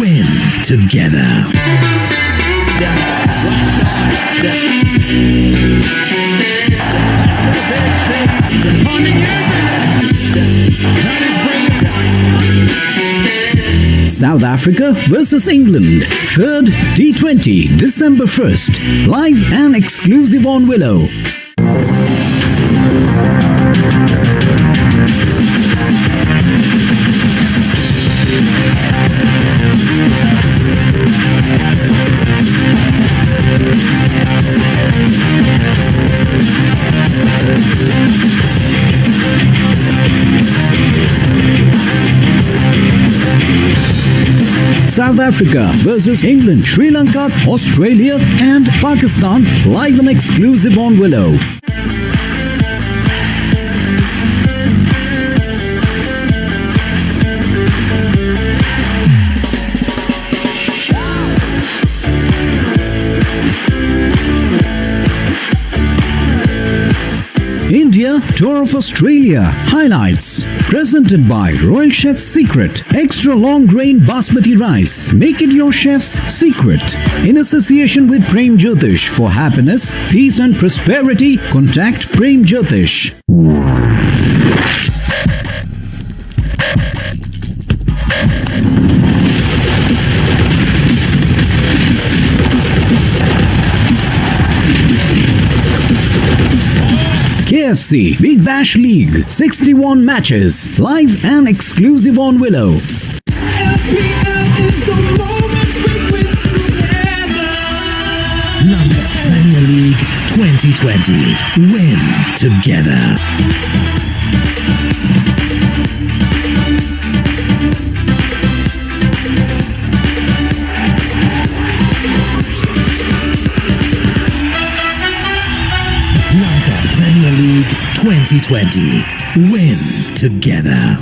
Win together. South Africa versus England, 3rd T20, December 1st, live and exclusive on Willow. South Africa versus England, Sri Lanka, Australia and Pakistan, live and exclusive on Willow. India Tour of Australia highlights. Presented by Royal Chef's Secret. Extra long grain basmati rice. Make it your chef's secret. In association with Prem Jyotish. For happiness, peace and prosperity, contact Prem Jyotish. KFC Big Bash League, 61 matches, live and exclusive on Willow. Lanka Premier League 2020. Win together. Lanka Premier League 2020. Win together.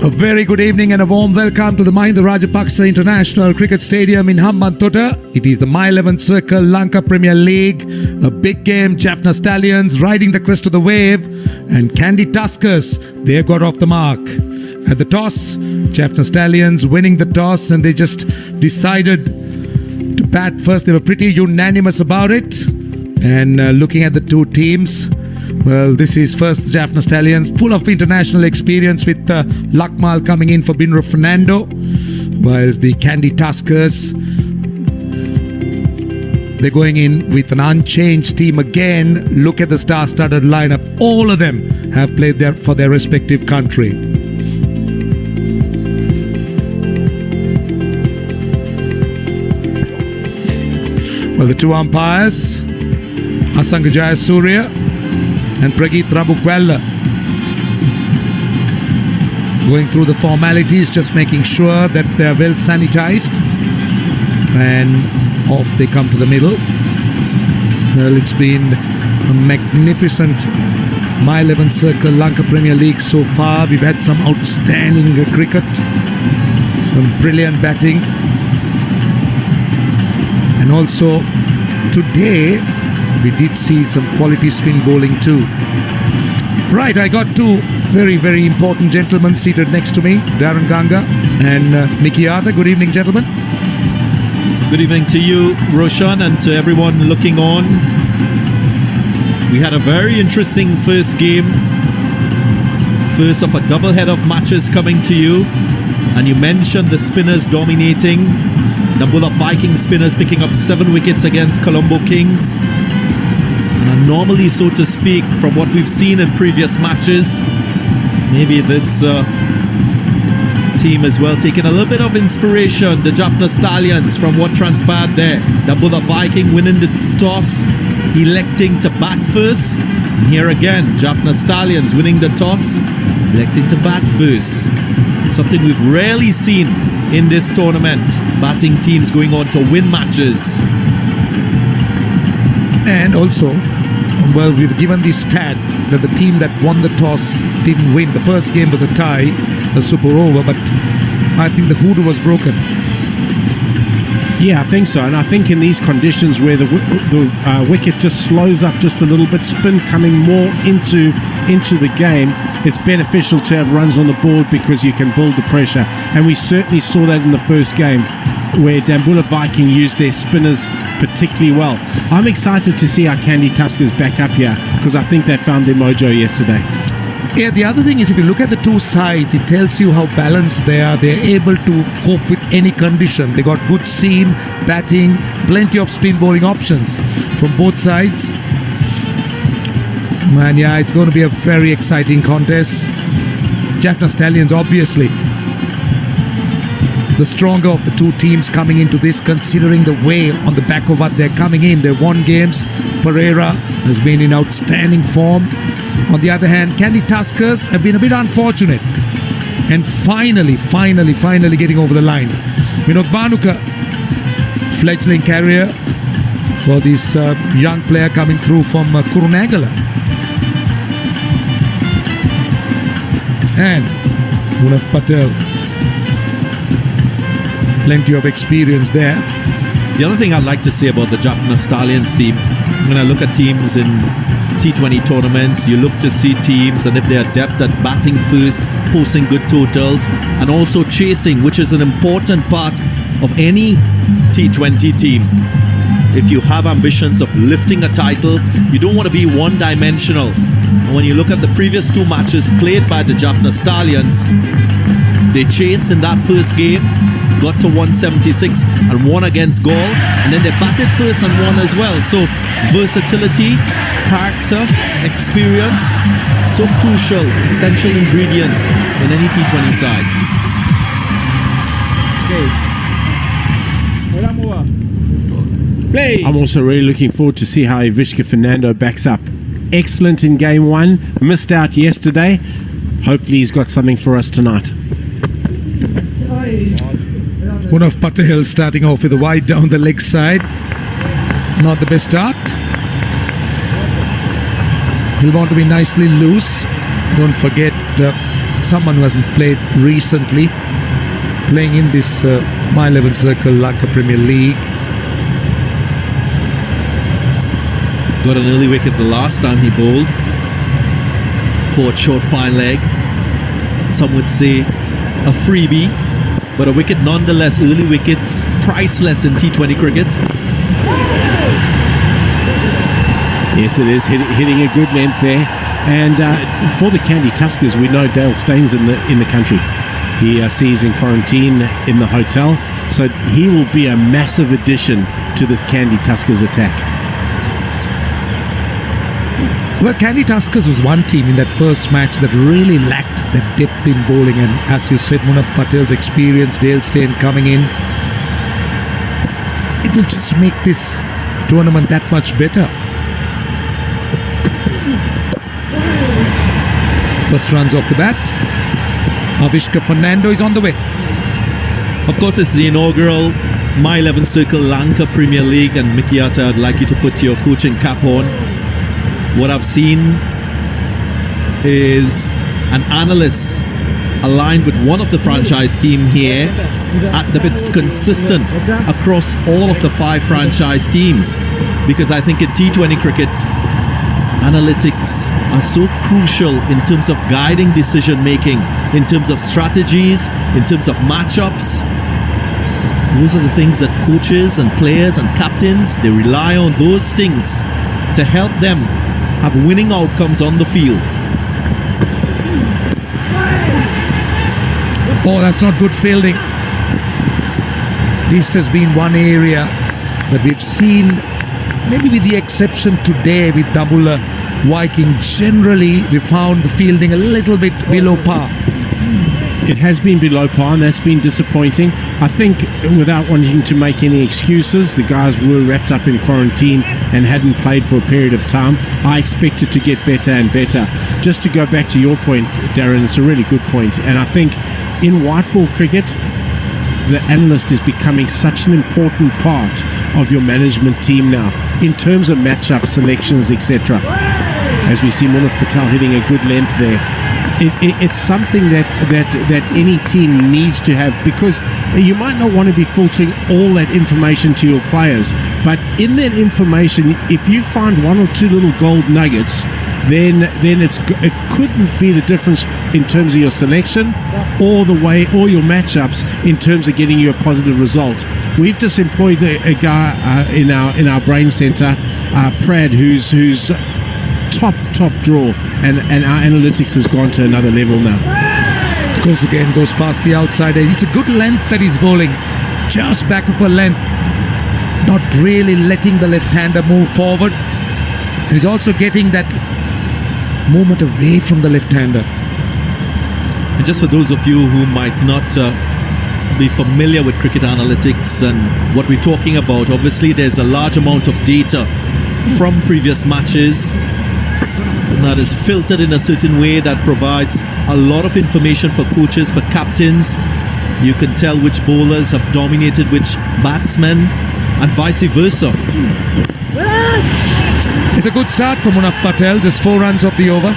A very good evening and a warm welcome to the Mahinda Rajapaksa International Cricket Stadium in Hambantota. It is the My 11 Circle Lanka Premier League. A big game, Jaffna Stallions riding the crest of the wave, and Kandy Tuskers, they got off the mark. At the toss, Jaffna Stallions winning the toss, and they just decided to bat first. They were pretty unanimous about it. And looking at the two teams, well, this is first Jaffna Stallions, full of international experience with Lakmal coming in for Binro Fernando, while the Kandy Tuskers, they're going in with an unchanged team again. Look at the star-studded lineup. All of them have played there for their respective country. Well, the two umpires, Asanka Jayasuriya and Prageet Rabukwella, going through the formalities, just making sure that they're well sanitized, and off they come to the middle. Well, it's been a magnificent My 11 Circle Lanka Premier League so far. We've had some outstanding cricket, some brilliant batting, and also today we did see some quality spin bowling too. Right, I got two very, very important gentlemen seated next to me, Darren Ganga and Mickey Arthur. Good evening, gentlemen. Good evening to you, Roshan, and to everyone looking on. We had a very interesting first game. First of a double head of matches coming to you. And you mentioned the spinners dominating. Nambula Viking spinners picking up 7 wickets against Colombo Kings. And normally, so to speak, from what we've seen in previous matches, maybe this team as well taking a little bit of inspiration, the Jaffna Stallions, from what transpired there. Nambula Viking winning the toss, electing to bat first. And here again, Jaffna Stallions winning the toss, electing to bat first. Something we've rarely seen in this tournament. Batting teams going on to win matches. And also, well, we've given the stat that the team that won the toss didn't win. The first game was a tie, a super over, but I think the hoodoo was broken. Yeah, I think so. And I think in these conditions where the wicket just slows up just a little bit, spin coming more into the game, it's beneficial to have runs on the board because you can build the pressure. And we certainly saw that in the first game where Dambulla Viking used their spinners particularly well. I'm excited to see our Kandy Tuskers back up here because I think they found their mojo yesterday. Yeah, the other thing is if you look at the two sides, it tells you how balanced they are. They're able to cope with any condition. They got good seam, batting, plenty of spin bowling options from both sides. Man, yeah, it's going to be a very exciting contest. Jaffna Stallions, obviously, the stronger of the two teams coming into this, considering the way on the back of what they're coming in. They've won games. Pereira has been in outstanding form. On the other hand, Kandy Tuskers have been a bit unfortunate. And finally getting over the line. Vinod Bhanuka, fledgling career for this young player coming through from Kurunegala. And Munaf Patel, plenty of experience there. The other thing I'd like to say about the Jaffna Stallions team, when I look at teams in T20 tournaments, you look to see teams, and if they are adept at batting first, posting good totals, and also chasing, which is an important part of any T20 team. If you have ambitions of lifting a title, you don't want to be one-dimensional. And when you look at the previous two matches played by the Jaffna Stallions, they chased in that first game, got to 176 and won against Gaul, and then they batted first and won as well. So versatility, character, experience, so crucial, essential ingredients in any T20 side. I'm also really looking forward to see how Ivishka Fernando backs up. Excellent in game one, missed out yesterday. Hopefully he's got something for us tonight. Munaf Patel starting off with a wide down the leg side. Not the best start. He'll want to be nicely loose. Don't forget someone who hasn't played recently, playing in this My 11 Circle Lanka Premier League. Got an early wicket the last time he bowled. Caught short fine leg. Some would say a freebie, but a wicket nonetheless. Early wickets priceless in T20 cricket. Yes, it is hitting a good length there. And for the Kandy Tuskers, we know Dale Staines in the country. He sees in quarantine in the hotel, so he will be a massive addition to this Kandy Tuskers attack. Well, Kandy Tuskers was one team in that first match that really lacked the depth in bowling, and as you said, Munaf Patel's experience, Dale Steyn coming in, it will just make this tournament that much better. First runs off the bat. Avishka Fernando is on the way. Of course, it's the inaugural My 11 Circle Lanka Premier League, and Mikiata, I'd like you to put your coaching cap on. What I've seen is an analyst aligned with one of the franchise team here that it's consistent across all of the 5 franchise teams, because I think in T20 cricket, analytics are so crucial in terms of guiding decision making, in terms of strategies, in terms of matchups. Those are the things that coaches and players and captains, they rely on those things to help them have winning outcomes on the field. Oh, that's not good fielding. This has been one area that we've seen, maybe with the exception today with Dambulla Viking. Generally, we found the fielding a little bit below par. It has been below par, and that's been disappointing. I think, without wanting to make any excuses, the guys were wrapped up in quarantine and hadn't played for a period of time. I expect it to get better and better. Just to go back to your point, Darren, it's a really good point. And I think in white ball cricket, the analyst is becoming such an important part of your management team now, in terms of matchup selections, etc. As we see Munaf Patel hitting a good length there. It's something that any team needs to have, because you might not want to be filtering all that information to your players, but in that information, if you find 1 or 2 little gold nuggets, then it couldn't be the difference in terms of your selection or your matchups in terms of getting you a positive result. We've just employed a guy in our brain center, Prad, who's top draw, and our analytics has gone to another level now. Goes past the outside edge. It's a good length that he's bowling, just back of a length, not really letting the left-hander move forward. And he's also getting that movement away from the left-hander. And just for those of you who might not be familiar with cricket analytics and what we're talking about, obviously there's a large amount of data from previous matches that is filtered in a certain way that provides a lot of information for coaches, for captains. You can tell which bowlers have dominated which batsmen and vice versa. It's a good start for Munaf Patel, just 4 runs off the over.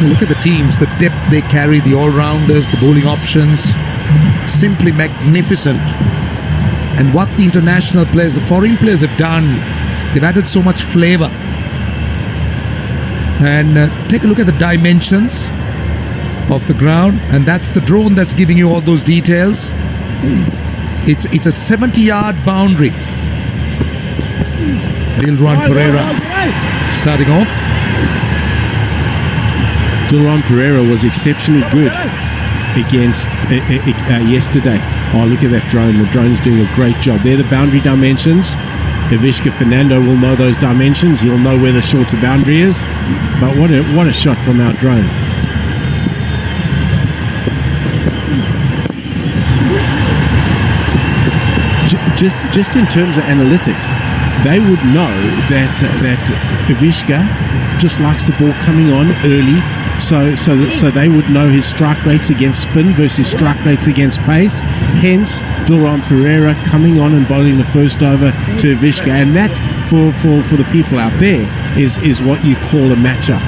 Look at the teams, the depth they carry, the all-rounders, the bowling options. Simply magnificent. And what the international players, the foreign players have done, they've added so much flavour. And take a look at the dimensions of the ground, and that's the drone that's giving you all those details. It's a 70-yard boundary. Dilruan Pereira starting off. Dilruan Pereira was exceptionally good against yesterday. Oh, look at that drone. The drone's doing a great job. They're the boundary dimensions. Ivishka Fernando will know those dimensions. He'll know where the shorter boundary is. But what a shot from our drone. Just in terms of analytics, they would know that Ivishka just likes the ball coming on early, so they would know his strike rates against spin versus strike rates against pace. Hence, Dilruan Pereira coming on and bowling the first over to Ivishka, and that for the people out there is what you call a matchup.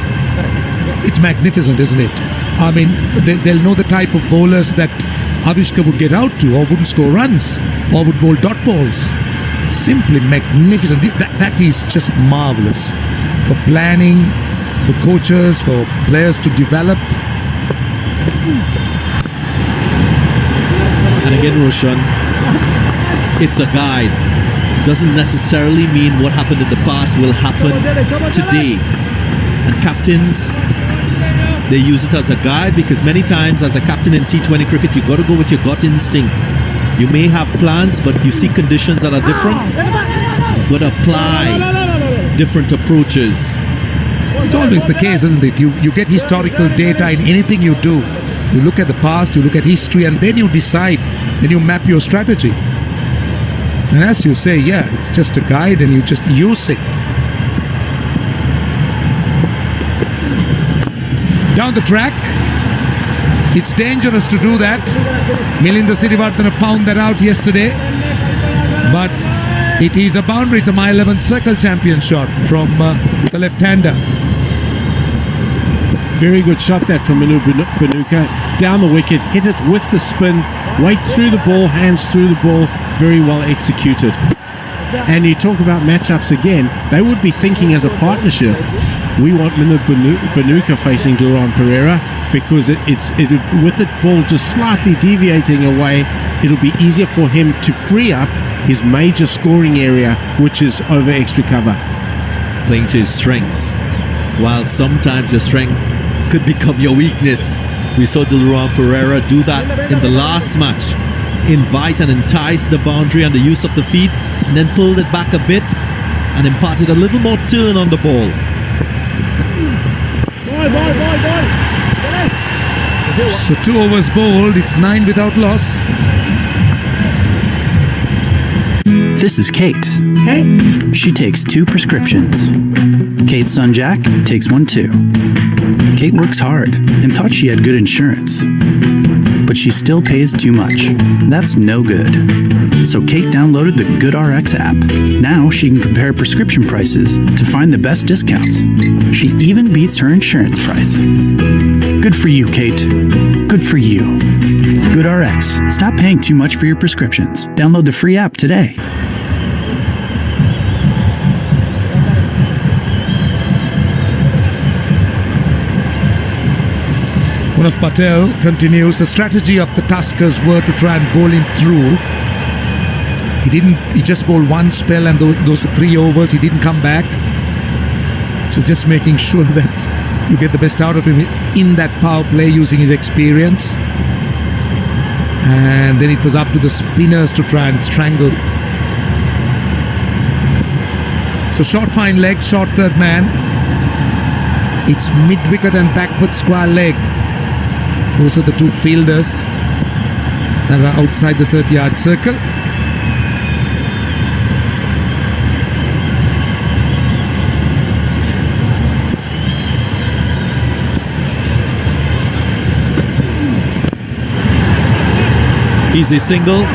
It's magnificent, isn't it? I mean, they'll know the type of bowlers that Avishka would get out to, or wouldn't score runs, or would bowl dot balls. Simply magnificent. That is just marvelous for planning, for coaches, for players to develop. And again, Roshan, it's a guide. Doesn't necessarily mean what happened in the past will happen today. And captains, they use it as a guide, because many times as a captain in T20 cricket, you got to go with your gut instinct. You may have plans, but you see conditions that are different. You've got to apply different approaches. It's always the case, isn't it? You get historical data in anything you do. You look at the past, you look at history, and then you decide, then you map your strategy. And as you say, yeah, it's just a guide and you just use it. Down the track, it's dangerous to do that. Milinda Sirivardhana found that out yesterday. But it is a boundary. It's a My 11 circle champion shot from the left-hander. Very good shot that from Manu Banuka. Down the wicket, hit it with the spin, weight through the ball, hands through the ball. Very well executed. And you talk about matchups again, they would be thinking as a partnership. We want Manu Banuka facing Dilruan Pereira, because with the ball just slightly deviating away, it'll be easier for him to free up his major scoring area, which is over extra cover. Playing to his strengths, while sometimes your strength could become your weakness. We saw Dilruan Pereira do that in the last match. Invite and entice the boundary and the use of the feet, and then pulled it back a bit and imparted a little more turn on the ball. So 2 overs bowled, it's 9 without loss. This is Kate. Hey. She takes 2 prescriptions. Kate's son Jack takes 1 too. Kate works hard and thought she had good insurance, but she still pays too much. That's no good. So Kate downloaded the GoodRx app. Now she can compare prescription prices to find the best discounts. She even beats her insurance price. Good for you, Kate. Good for you. GoodRx. Stop paying too much for your prescriptions. Download the free app today. Munaf Patel continues. The strategy of the Tuskers were to try and bowl him through. He just bowled 1 spell and those were 3 overs. He didn't come back. So just making sure that you get the best out of him in that power play using his experience. And then it was up to the spinners to try and strangle. So short fine leg, short third man. It's mid-wicket and backward square leg. Those are the 2 fielders that are outside the 30-yard circle. Easy single.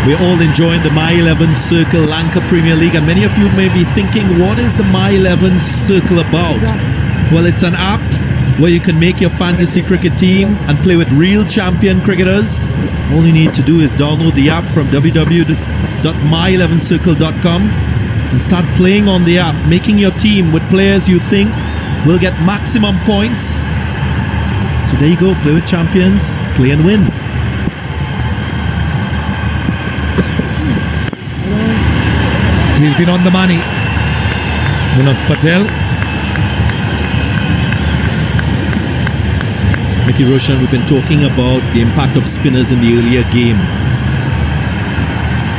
We're all enjoying the My 11 Circle Lanka Premier League, and many of you may be thinking, what is the My 11 Circle about? Well, it's an app where you can make your fantasy cricket team and play with real champion cricketers. All you need to do is download the app from www.my11circle.com and start playing on the app, making your team with players you think will get maximum points. So there you go, play with champions, play and win. He's been on the money. Munaf Patel. Mickey Roshan, we've been talking about the impact of spinners in the earlier game.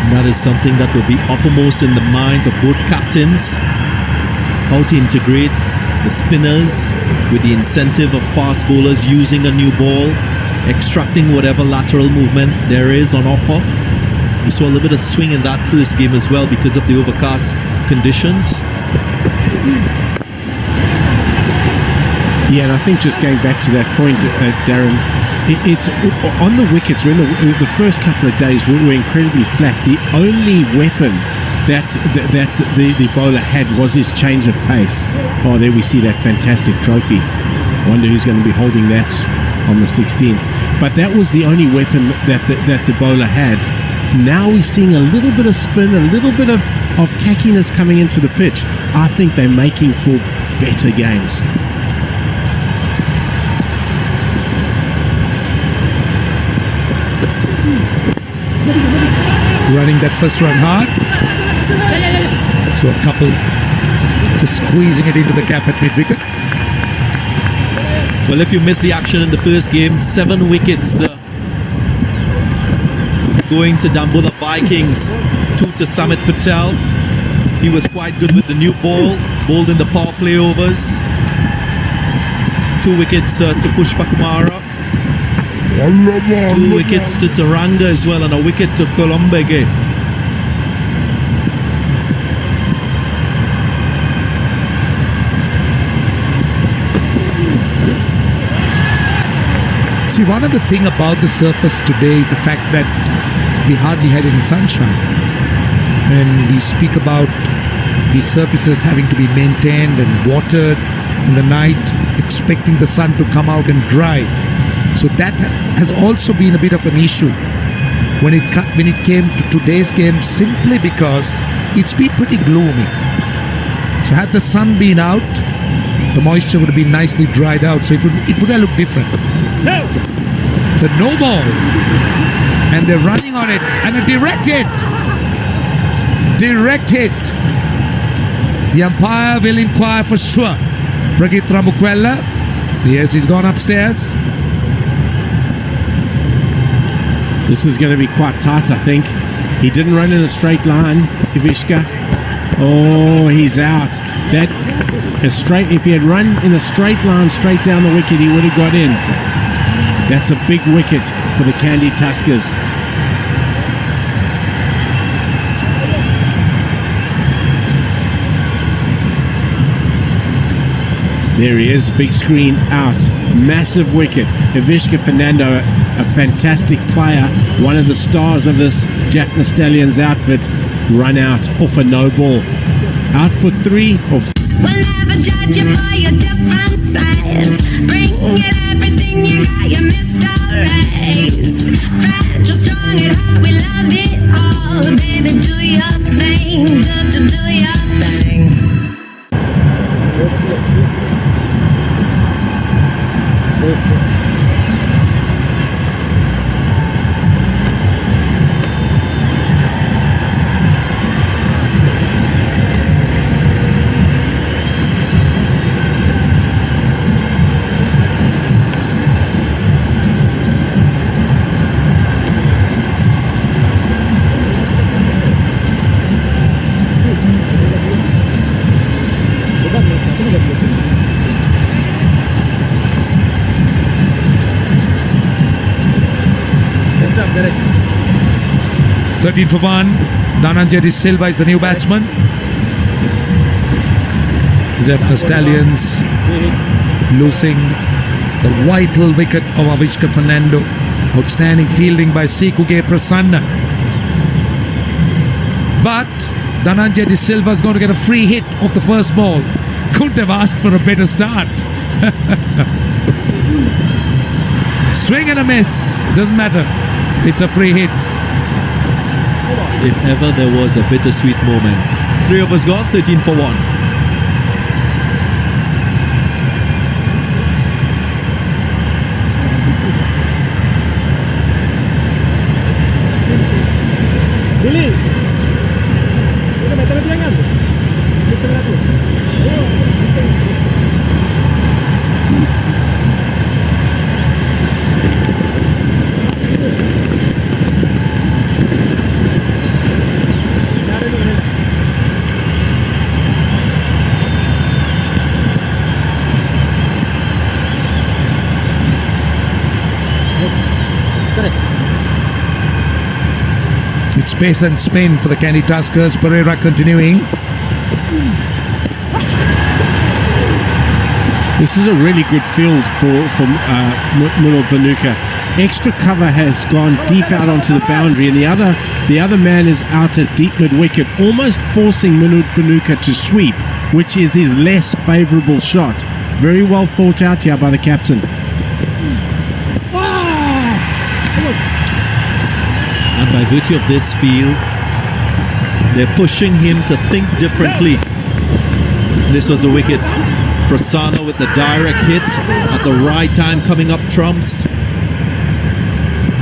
And that is something that will be uppermost in the minds of both captains. How to integrate the spinners with the incentive of fast bowlers using a new ball, extracting whatever lateral movement there is on offer. We saw a little bit of swing in that first game as well because of the overcast conditions. Yeah, and I think just going back to that point, Darren, it's on the wickets. When the first couple of days were incredibly flat. The only weapon that the bowler had was his change of pace. Oh, there we see that fantastic trophy. Wonder who's going to be holding that on the 16th. But that was the only weapon that the bowler had. Now we're seeing a little bit of spin, a little bit of tackiness coming into the pitch. I think they're making for better games. Running that first run hard. So a couple just squeezing it into the cap at mid-wicket. Well, if you missed the action in the first game, 7 wickets going to Dambulla Vikings, 2 to Samit Patel. He was quite good with the new ball, bowled in the power play overs. 2 wickets to Pushpa Kumara. 2 wickets to Taranga as well, and a wicket to Colombege. See, one of the thing about the surface today is the fact that we hardly had any sunshine. And we speak about these surfaces having to be maintained and watered in the night, expecting the sun to come out and dry. So that has also been a bit of an issue when it came to today's game, simply because it's been pretty gloomy. So had the sun been out, the moisture would have been nicely dried out, so it would have looked different. It's a no ball, and they're running on it, and a direct hit. The umpire will inquire for sure. Pragit Ramukwella, yes, he's gone upstairs. This is going to be quite tight, I think. He didn't run in a straight line, Ivishka. Oh, he's out. That If he had run in a straight line straight down the wicket, he would have got in. That's a big wicket for the Kandy Tuskers. There he is, big screen out. Massive wicket. Ivishka Fernando, a fantastic player, one of the stars of this Jaffna Stallions outfit, run out off a no ball. Out for 3 or We'll never judge you for your different sides. Bring it everything you got, you missed our race. Fragile, strong and hard, we love it all. Baby, do your thing, do your thing. correct. 13 for 1. Dhananjay De Silva is the new batsman. Jaffna Stallions losing the vital wicket of Avishka Fernando. Outstanding fielding by Sikuge Prasanna. But Dhananjay De Silva is going to get a free hit off the first ball. Couldn't have asked for a better start. Swing and a miss. Doesn't matter. It's a free hit. If ever there was a bittersweet moment. 3 overs gone, 13 for 1. Billy, kita meter dia kan? Meter aku. It's pace and spin for the Kandy Tuskers. Pereira continuing. This is a really good field for Munal Banuka. Extra cover has gone deep out onto the boundary, and the other man is out at deep mid wicket, almost forcing Munal Banuka to sweep, which is his less favourable shot. Very well thought out here by the captain. And by virtue of this field, they're pushing him to think differently. This was a wicket. Prasanna with the direct hit at the right time, coming up trumps.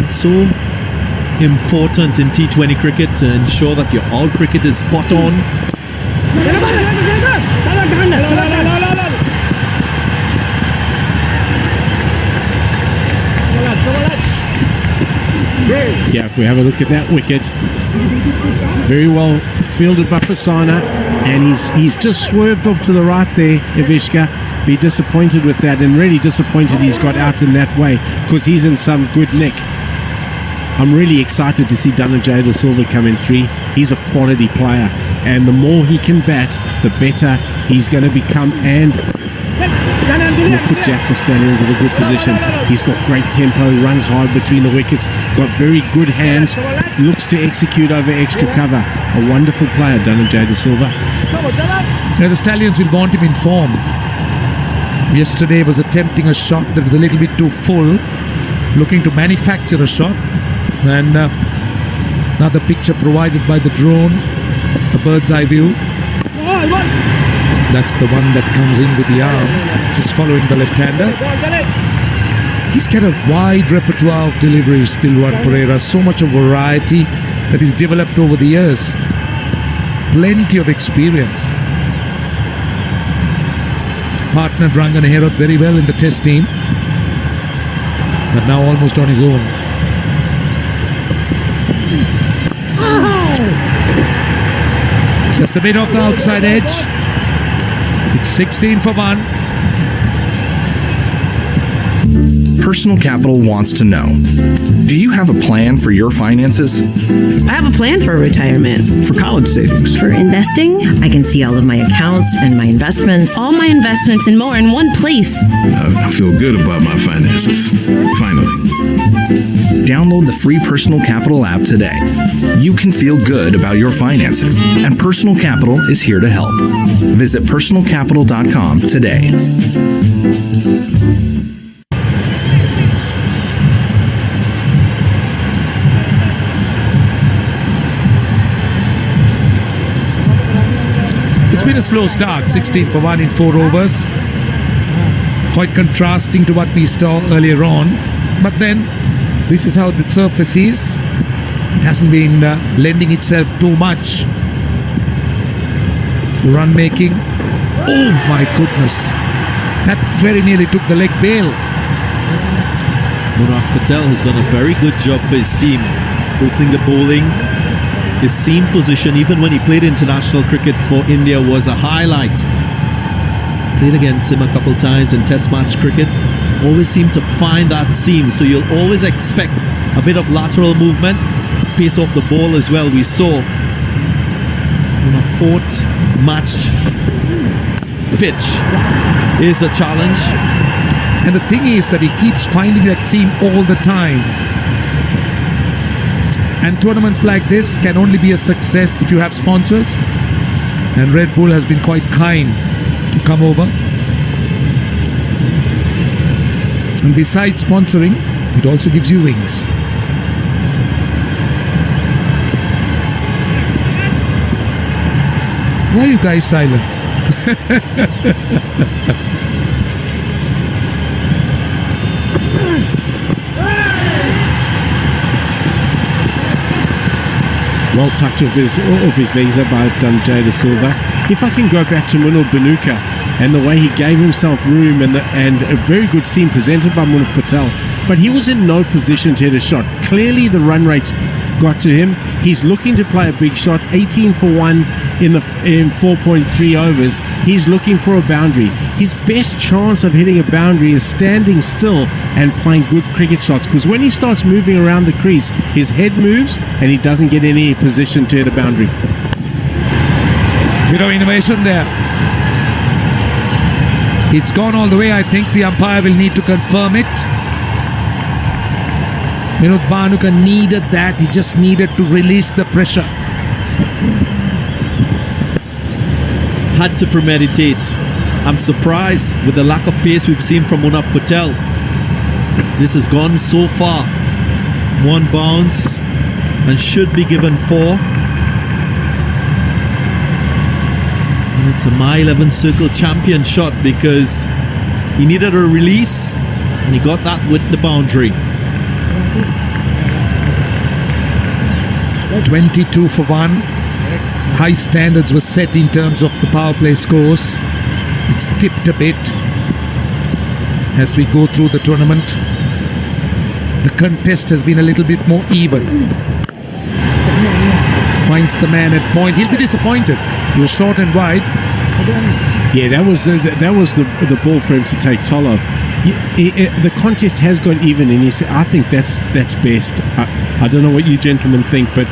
It's so important in T20 cricket to ensure that your all cricket is spot on. Yeah, if we have a look at that wicket, very well fielded by Prasanna, and he's just swerved off to the right there, Ivishka. Be disappointed with that, and really disappointed he's got out in that way, because he's in some good nick. I'm really excited to see Dhananjay De Silva come in 3. He's a quality player, and the more he can bat, the better he's going to become, and will put Jaffna Stallions in a good position. He's got great tempo, runs hard between the wickets, got very good hands, looks to execute over extra cover. A wonderful player, Dhananjay De Silva. Yeah, the Stallions will want him in form. Yesterday was attempting a shot that was a little bit too full, looking to manufacture a shot, and another picture provided by the drone, a bird's eye view. That's the one that comes in with the arm, just following the left-hander. He's got a wide repertoire of deliveries, Dilwan Pereira. So much of variety that he's developed over the years. Plenty of experience. Partnered Rangan Herod very well in the test team, but now almost on his own. Just a bit off the outside edge. 16 for 1. Personal Capital wants to know, do you have a plan for your finances? I have a plan for retirement. For college savings. For investing, I can see all of my accounts and my investments. all my investments and more in one place. I feel good about my finances. Finally. Download the free Personal Capital app today. You can feel good about your finances, and Personal Capital is here to help. Visit personalcapital.com today. It's been a slow start, 16 for 1 in 4 overs. Quite contrasting to what we saw earlier on. But then, this is how the surface is. It hasn't been lending itself too much for run making. Oh my goodness. That very nearly took the leg bail. Munaf Patel has done a very good job for his team, opening the bowling. His seam position, even when he played international cricket for India, was a highlight. Played against him a couple times in Test match cricket. Always seemed to find that seam, so you'll always expect a bit of lateral movement. Pace off the ball as well. We saw on a 4th match pitch is a challenge. And the thing is that he keeps finding that seam all the time. And tournaments like this can only be a success if you have sponsors. And Red Bull has been quite kind to come over. And besides sponsoring, it also gives you wings. Why are you guys silent? Well touch of his legs by Jay De Silva. If I can go back to Munal Banuka and the way he gave himself room and a very good seam presented by Munaf Patel, but he was in no position to hit a shot. Clearly the run rates got to him. He's looking to play a big shot. 18 for 1 in 4.3 overs. He's looking for a boundary. His best chance of hitting a boundary is standing still and playing good cricket shots, because when he starts moving around the crease, his head moves and he doesn't get any position to hit a boundary. Bit of innovation there. It's gone all the way. I think the umpire will need to confirm it. Vinod Bhanuka needed that. He just needed to release the pressure. Had to premeditate. I'm surprised with the lack of pace we've seen from Munaf Patel. This has gone so far. 1 bounce and should be given 4. And it's a My 11 Circle champion shot because he needed a release and he got that with the boundary. 22 for 1. High standards were set in terms of the power play scores. It's tipped a bit as we go through the tournament. The contest has been a little bit more even. Finds the man at point. He'll be disappointed. He was short and wide. Yeah, that was the ball for him to take toll of. The contest has got even, and I think that's best. I don't know what you gentlemen think, but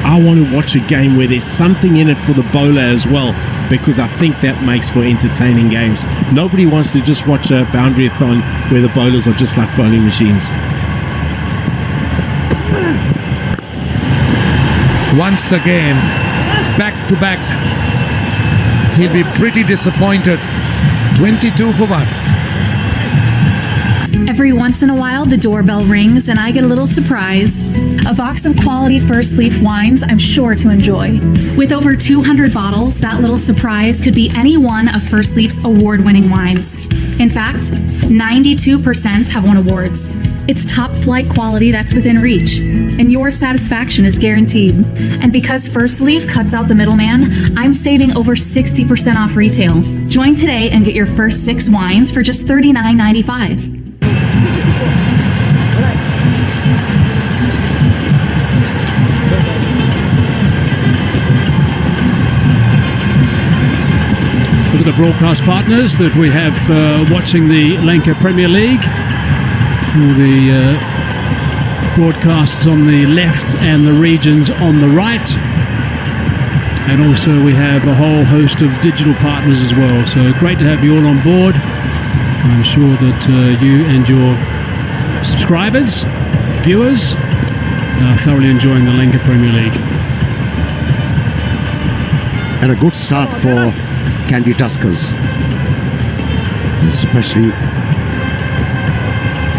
I want to watch a game where there's something in it for the bowler as well, because I think that makes for entertaining games. Nobody wants to just watch a boundary-a-thon where the bowlers are just like bowling machines. Once again, back to back. He'll be pretty disappointed. 22 for 1. Every once in a while, the doorbell rings and I get a little surprise. A box of quality First Leaf wines I'm sure to enjoy. With over 200 bottles, that little surprise could be any one of First Leaf's award-winning wines. In fact, 92% have won awards. It's top flight quality that's within reach, and your satisfaction is guaranteed. And because First Leaf cuts out the middleman, I'm saving over 60% off retail. Join today and get your first 6 wines for just $39.95. to the broadcast partners that we have watching the Lanka Premier League. All the broadcasts on the left and the regions on the right. And also we have a whole host of digital partners as well. So great to have you all on board. I'm sure that you and your subscribers, viewers, are thoroughly enjoying the Lanka Premier League. And a good start for Kandy Tuskers. Especially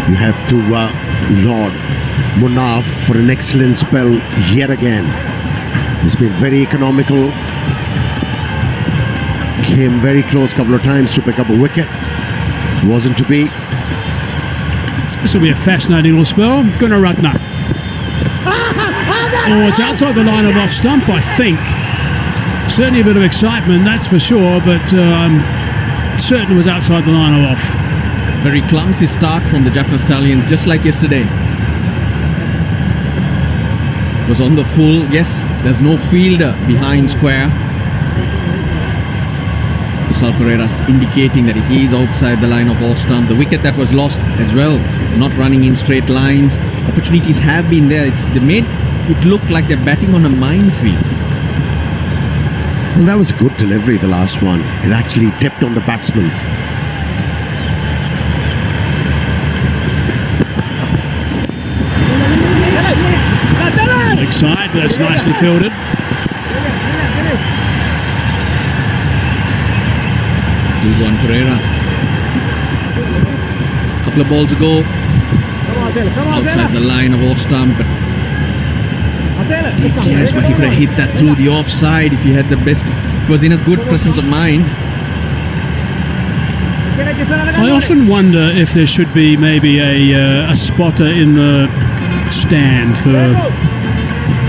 you have to laud Munaf for an excellent spell yet again. He's been very economical. Came very close a couple of times to pick up a wicket. Wasn't to be. This will be a fascinating little spell. Gunaratna. Oh, it's outside the line of off stump, I think. Certainly a bit of excitement, that's for sure, but I'm certain it was outside the line of off. Very clumsy start from the Jaffna Stallions, just like yesterday. Was on the full. Yes, there's no fielder behind square. Kusal Pereira's indicating that it is outside the line of off stump. The wicket that was lost as well, not running in straight lines. Opportunities have been there. They made it look like they're batting on a minefield. Well, that was a good delivery, the last one. It actually tipped on the batsman. Leg side, but that's nicely fielded. Good one, Pereira. Couple of balls ago, outside the line of off stump, but yes, but he could have hit that through the offside if he had the best. He was in a good presence of mind. I often wonder if there should be maybe a spotter in the stand for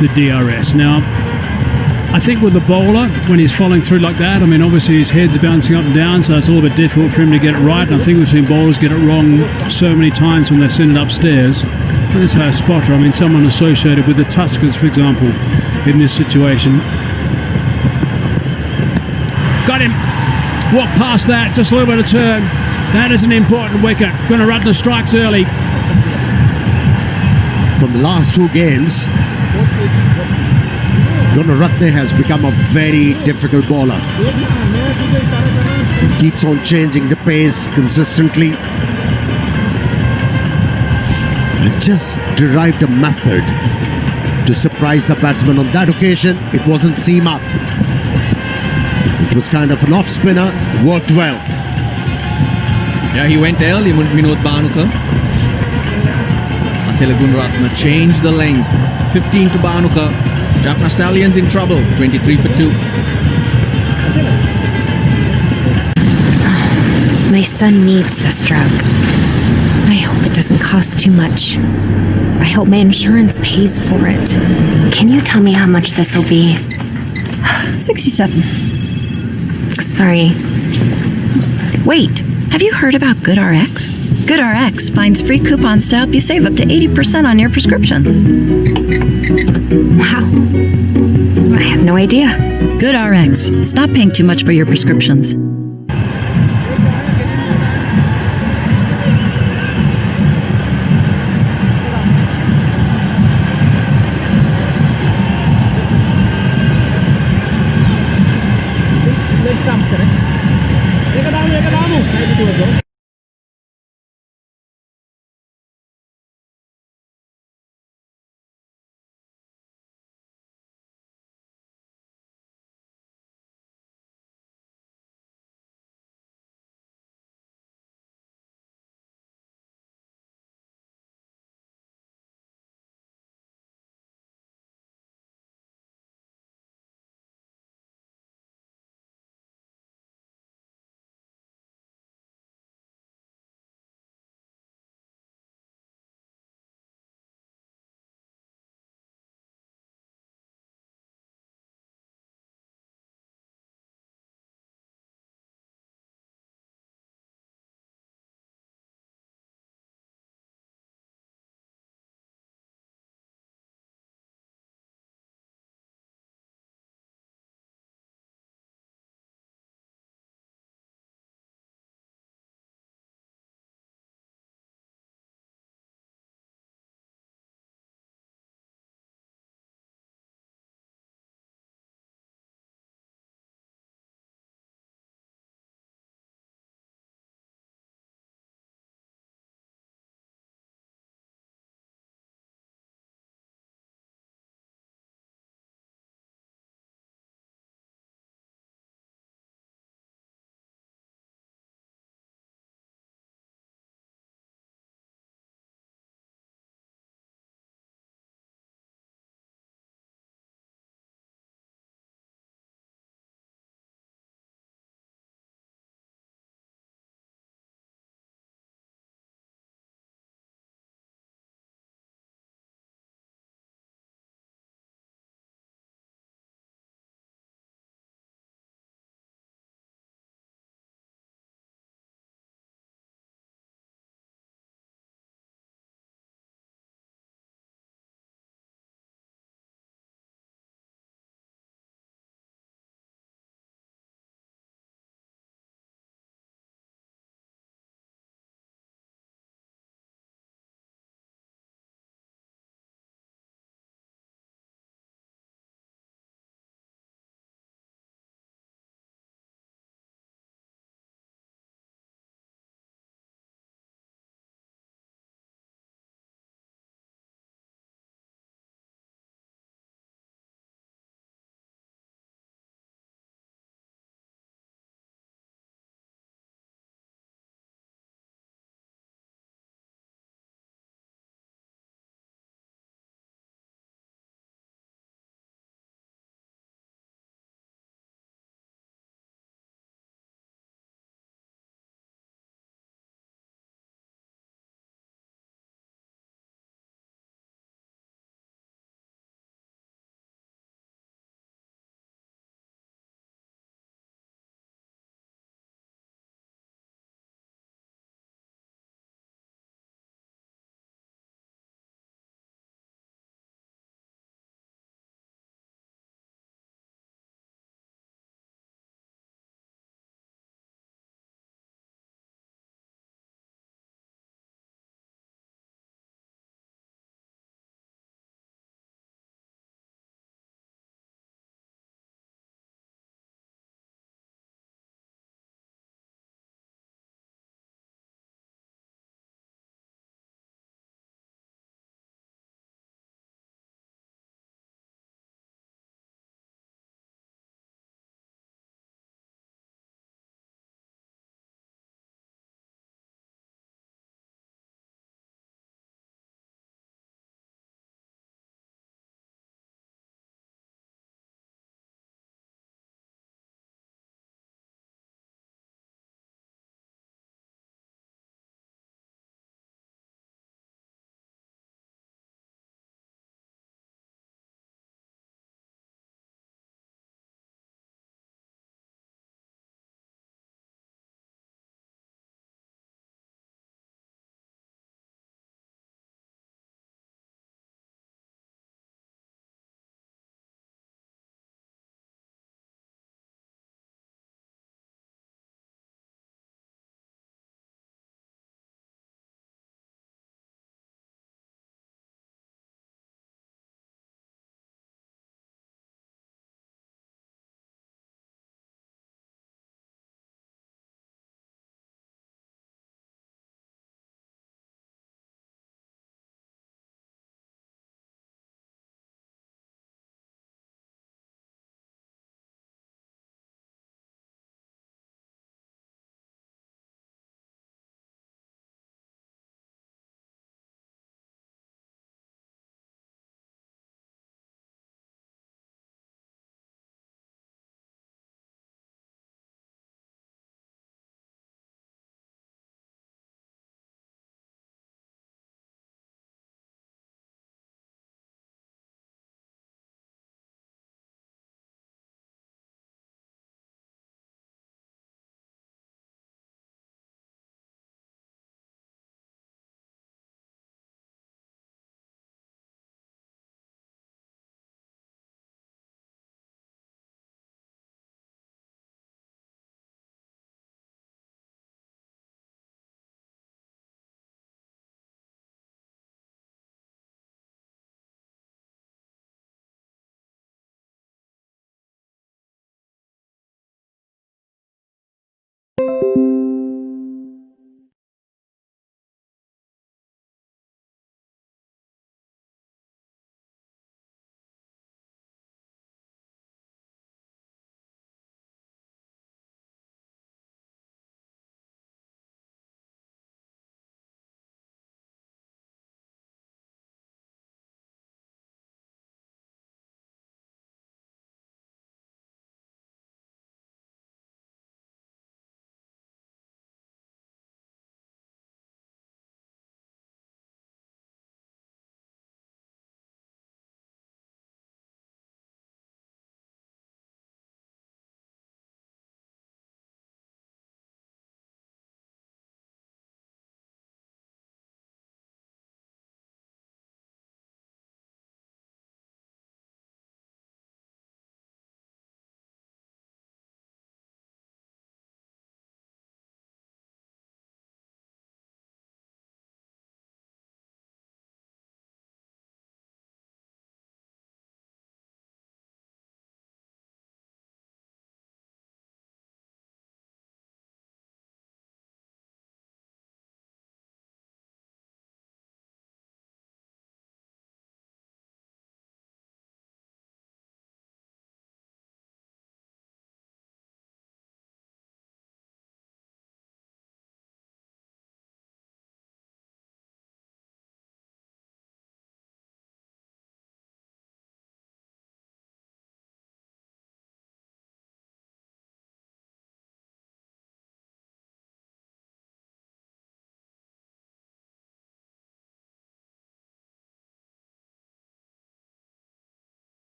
the DRS. Now, I think with the bowler, when he's falling through like that, I mean, obviously his head's bouncing up and down, so it's a little bit difficult for him to get it right. And I think we've seen bowlers get it wrong so many times when they've sent it upstairs. Let's say a spotter, I mean, someone associated with the Tuskers, for example, in this situation. Got him. Walk past that, just a little bit of turn. That is an important wicket. Gunaratna strikes early. From the last two games, Gunaratne has become a very difficult bowler. He keeps on changing the pace consistently. And just derived a method to surprise the batsman. On that occasion, it wasn't seam up. It was kind of an off spinner, worked well. Yeah, he went early, Vinod Bhanuka. Asela Gunaratna changed the length. 15 to Bhanuka. Jaffna Stallions in trouble. 23 for 2. My son needs this drug. I hope it doesn't cost too much. I hope my insurance pays for it. Can you tell me how much this will be? 67. Sorry. Wait, have you heard about GoodRx? GoodRx finds free coupons to help you save up to 80% on your prescriptions. Wow. I had no idea. GoodRx. Stop paying too much for your prescriptions.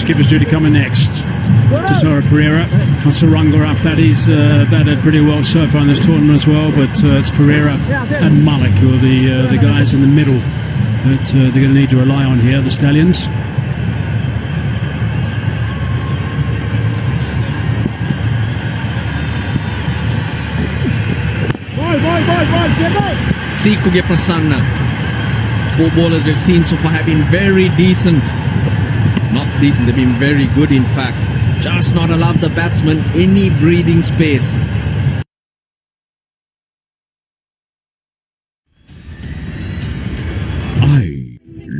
skipper's duty coming next. Tesoro Pereira. Sarunga after that. He's batted pretty well so far in this tournament as well, but it's Pereira and Malik who are the guys in the middle that they're going to need to rely on here, the Stallions. Sikuge Prasanna. Four bowlers we've seen so far have been very decent. Not decent, they've been very good in fact. Just not allowed the batsman any breathing space.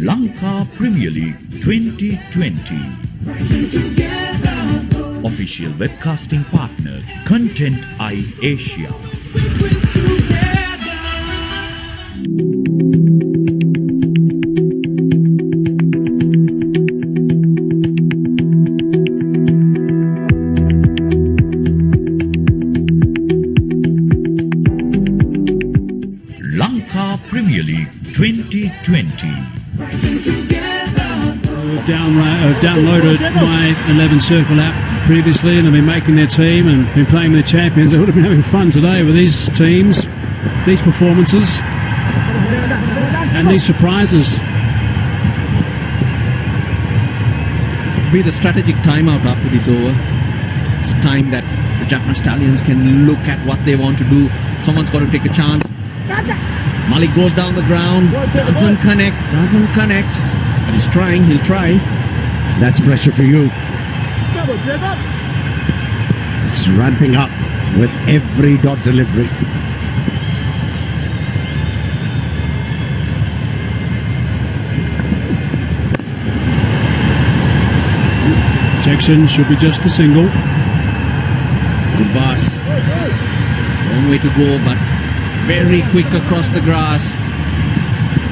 Lanka Premier League 2020. Official webcasting partner Content Eye Asia. Lanka Premier League 2020. Downloaded my 11 Circle app previously, and they've been making their team and been playing their champions. They would have been having fun today with these teams, these performances, and these surprises. Be the strategic timeout after this over. It's a time that the Jaffna Stallions can look at what they want to do. Someone's got to take a chance. Malik goes down the ground, doesn't connect. But he's trying, he'll try. That's pressure for you. It's ramping up with every dot delivery. Protection should be just a single. Good pass. Long way to go, but very quick across the grass.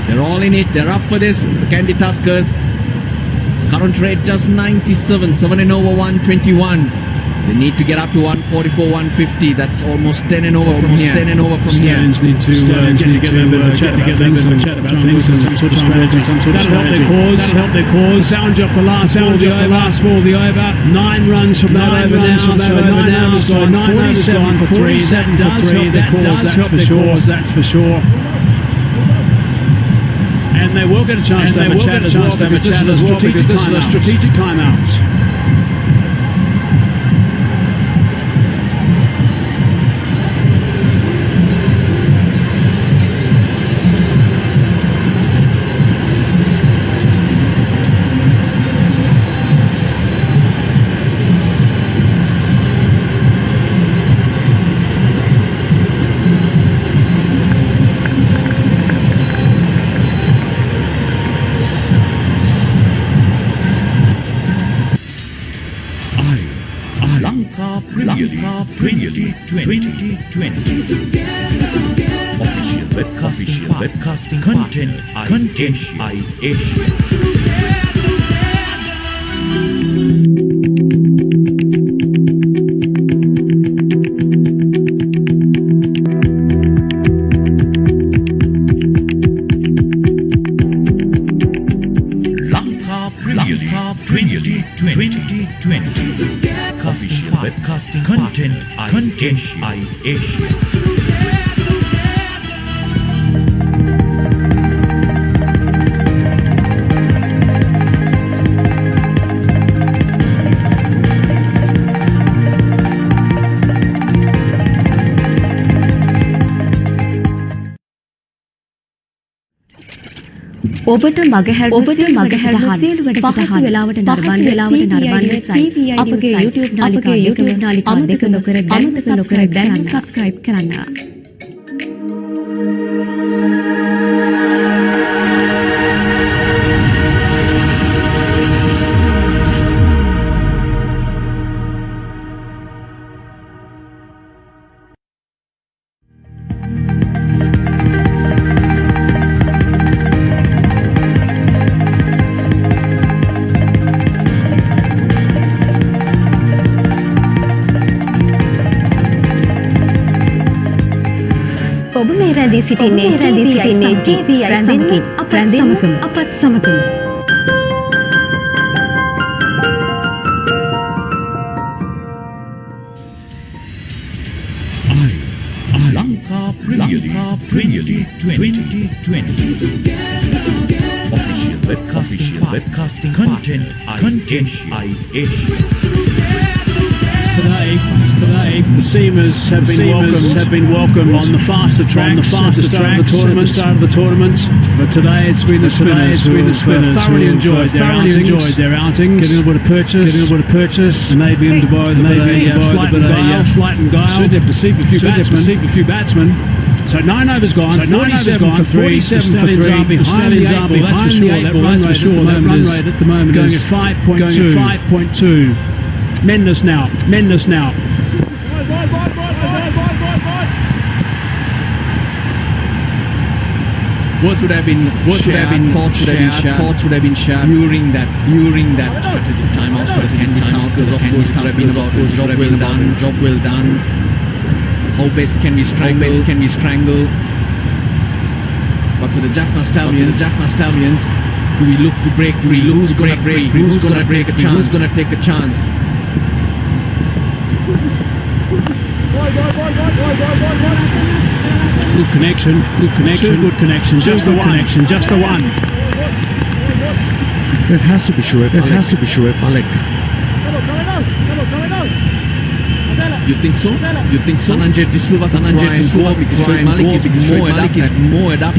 They're all in it. They're up for this. The Kandy Tuskers. Current rate just 97. 7 and over 121. They need to get up to 144, 150. That's almost 10 and over from here. Stallions need to get a bit of a chat about things, some sort of strategy, That'll help their cause. Sound off the last ball, the over. 9 runs from that over now. So 9 overs gone, 47 for 3. That does help their cause, that's for sure. And they will get a chance to have a chat as well, because this is a strategic timeout. Premier League 2020. Official webcasting Content Eye Asia. Premier League 2020. Official webcasting Content Eye Asia. ඔබට මගහැරෙන පහසු වෙලාවට නරඹන්න අපගේ YouTube නාලිකා දෙක නොකර දැන් subscribe කරන්න. ඔබ මේ රැඳී සිටින්නේ TVI සමගින් අපත් සමගම Lanka Premier League 2020. Official webcasting content Asia. Today, the Seamers have been welcomed on the faster track, at the start of the tournament. But today it's been the spinners who thoroughly enjoyed their outing, getting a bit of purchase, and they've been by the flight and guile. Certainly have deceived a few batsmen. So 9 overs gone, 47 for 3. The Stallions are behind the 8 ball, that's for sure. That run rate at the moment going at 5.2. Mendes now. Thoughts would have been shared during that strategic timeout for the Kandy Tuskers. Of course, it would have been about job well done. How best can we strangle? But for the Jaffna Stallions, do we look to break free? Who's gonna break free? Who's gonna take a chance? Good connection. Just the one. It has to be Shoaib Malik. You think so? Dhananjay De Silva because Shoaib Malik is more adapted,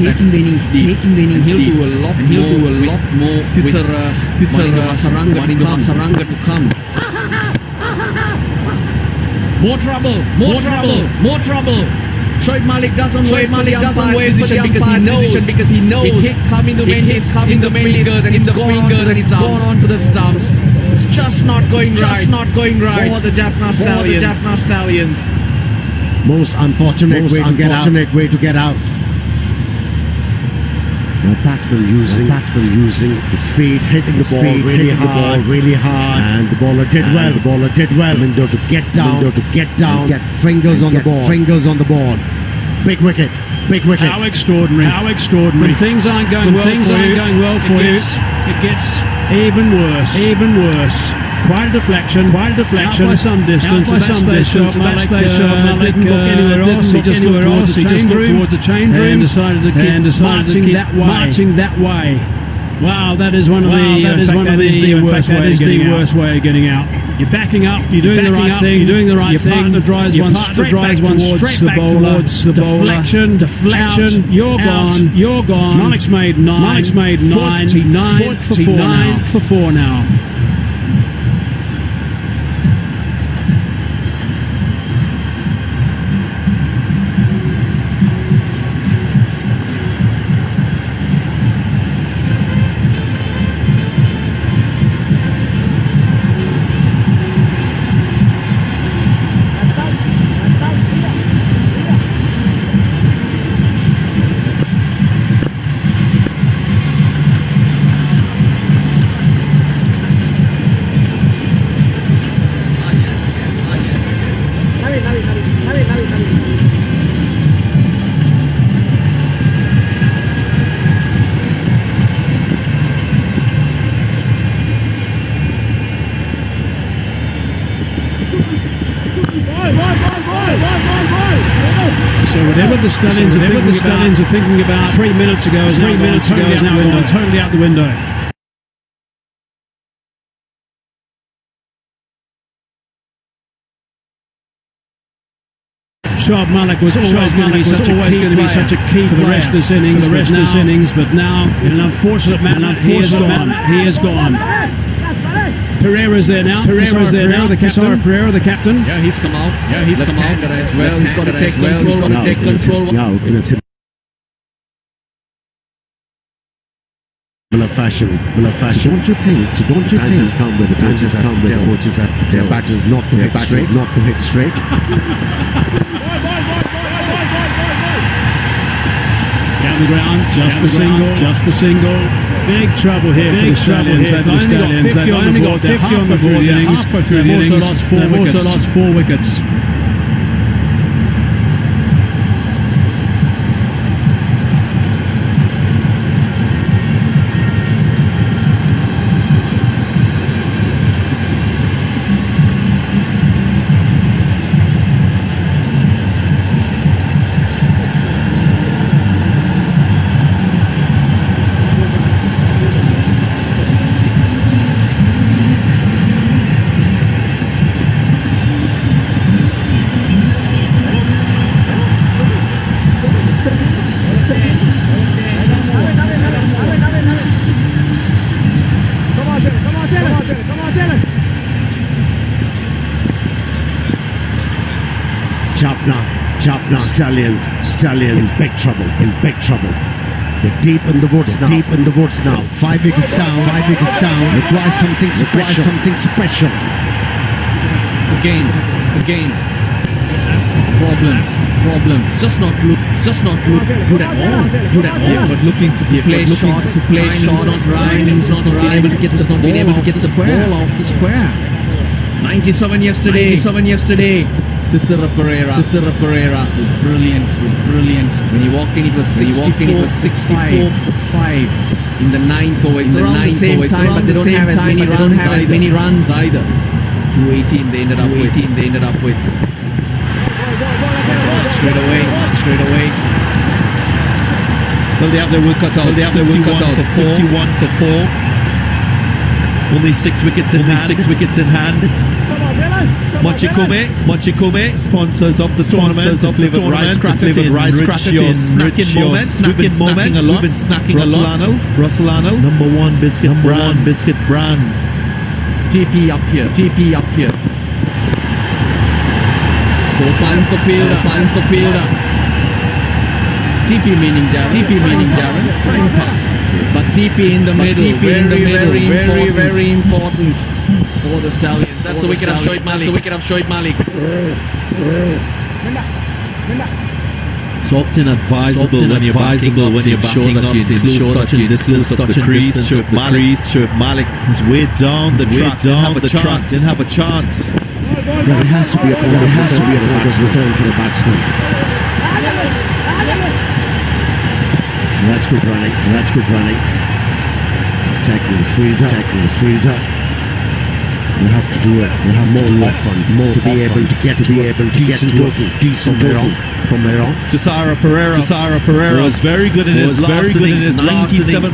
taking the innings deep. He'll do a lot more with Saranga to come. More trouble. Shoaib Malik doesn't wait because he knows it hit coming the wind, it's coming the fingers and it's gone onto the stumps. It's just not going right for the Jaffna Stallions. Most unfortunate way to get out. Now batsman using his feet, hitting the ball really hard, and the bowler did well. Mindo to get down, and get fingers on the ball. Big wicket. How extraordinary. When things aren't going well for you, it gets even worse. Quite a deflection. Out by some distance. That's Malik didn't look anywhere else. He just looked towards the chain dream and decided to keep marching that way. Wow, that is one of the worst way of getting out. You're backing up. You're doing the right thing. Your partner drives one straight back towards the bowler. Deflection. You're gone. Malik's made 9. 49 for 4 now. So whatever the Stallions are thinking about 3 minutes ago is now gone totally out the window. Shoaib Malik was always going to be such a key for the rest of this innings, but now in an unfortunate manner he is gone. Pereira's there now. The captain. Yeah, he's come out. As well. He's got to take control. In a similar fashion. Don't you think? Coaches have to tell batters not to hit straight. Down the ground, just the single. Big trouble here for the Stallions. They've only got 50 on the board. They're halfway through the innings. They've also lost 4 wickets. Jaffna Stallions in big trouble. They're deep in the woods now. 5 wickets down. Requires something special. Again. That's the problem. It's just not look good at all. Yeah, but looking for play shots, not right, and not being able to get the ball off the square. 97 yesterday. Tisera Pereira was brilliant. When he walked in, it was 64 for 5 in the 9th over. It's around the same time, but they don't have as many runs either. 218 they ended up with. Straight away. Well, they have their work cut out. 51 for 4. Only 6 wickets in hand. Mochikome, sponsors of the tournament, flavored rice cracker tin, snacking moments. We've been snacking a lot. Russellano, number 1 biscuit brand. TP up here. Still finds the fielder. TP meaning Darren. Time passed. But TP in the middle. Very important for the Stallions. That's a wicket of Shoaib Malik. It's often advisable when you're backing that you're in close touching distance of the crease. Shoaib Malik is way down the track. Didn't have a chance. There has to be a quarter's return for the batsman. That's good running. Tackling the fielder. You have to do it. You have more to be able to get decent total from there on. Tasara Pereira was very good in his last innings. 97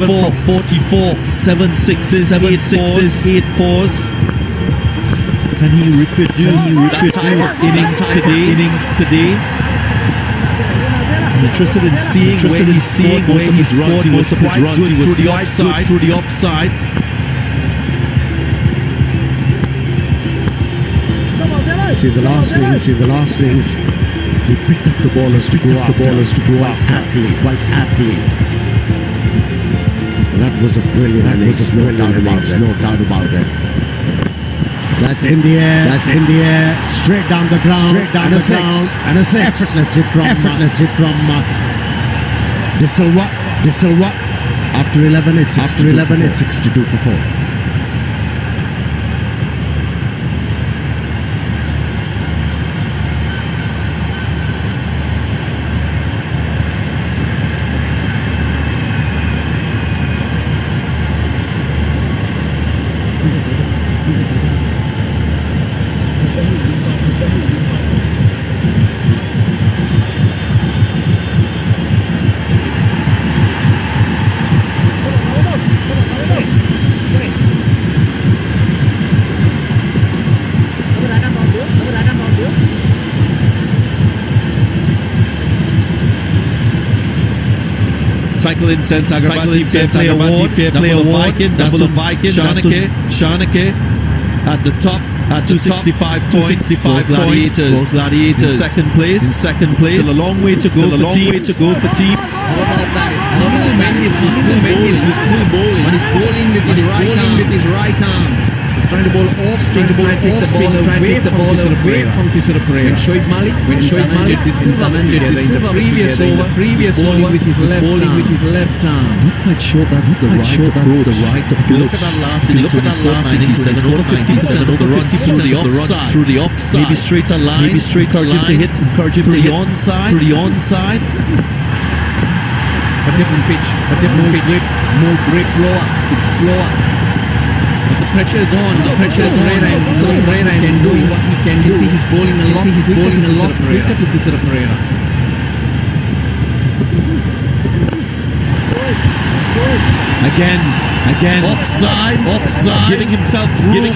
from 44, 7 sixes, 8 fours. Can he reproduce that type of innings today? I'm interested in seeing where he scored most of his runs. He was through the offside. See the last innings, he picked up the ballers to go out quite aptly. That was a brilliant innings, no doubt about it. That's in the air, straight down the ground, and a six. Effortless hit from De Silva. After 11, it's 62 for 4. Cycle incense, Agravati, Fair Play Award, double of Viking, Shanake at the top, at 265 points for Gladiators. In second place. Still a long way to go for teams. How about that? It's Clement Mendes who's still bowling. But he's bowling with his right arm. He's trying to bowl off spin, trying to take the ball away from Tisera Pereira. When Shoaib Malik did the previous over with his left arm. I'm not quite sure that's the right approach. If you look at that last innings when he scored 97, over 50% of the runs through the offside. Maybe straighter line to hit, encourage him to the onside. A different pitch, more grip, slower. But the pressure is on. Pereira can do what he can do. He's bowling a lot quicker to Tisera Pereira. Again, offside, giving himself room,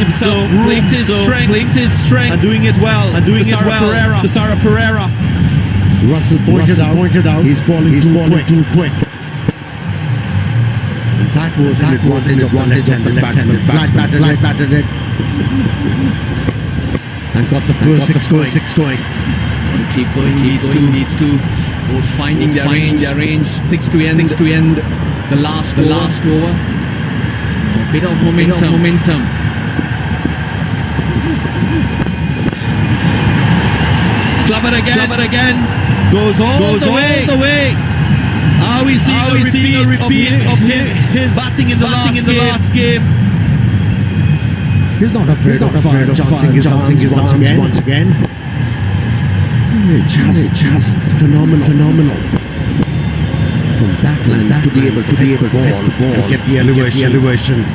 playing his strength, and doing it well, Tisera Pereira. Russell pointed out, he's bowling too quick. That was in the one edge of the batsman. Flat batted it. and got the first six going. Keep going. These two both finding their range. Six to end the last over. A bit of momentum. Clever again. Goes all the way. Are we seeing a repeat of his batting in the last game? He's not afraid of chancing his arms once again. Just phenomenal. From that line to be able to hit the ball and get the elevation.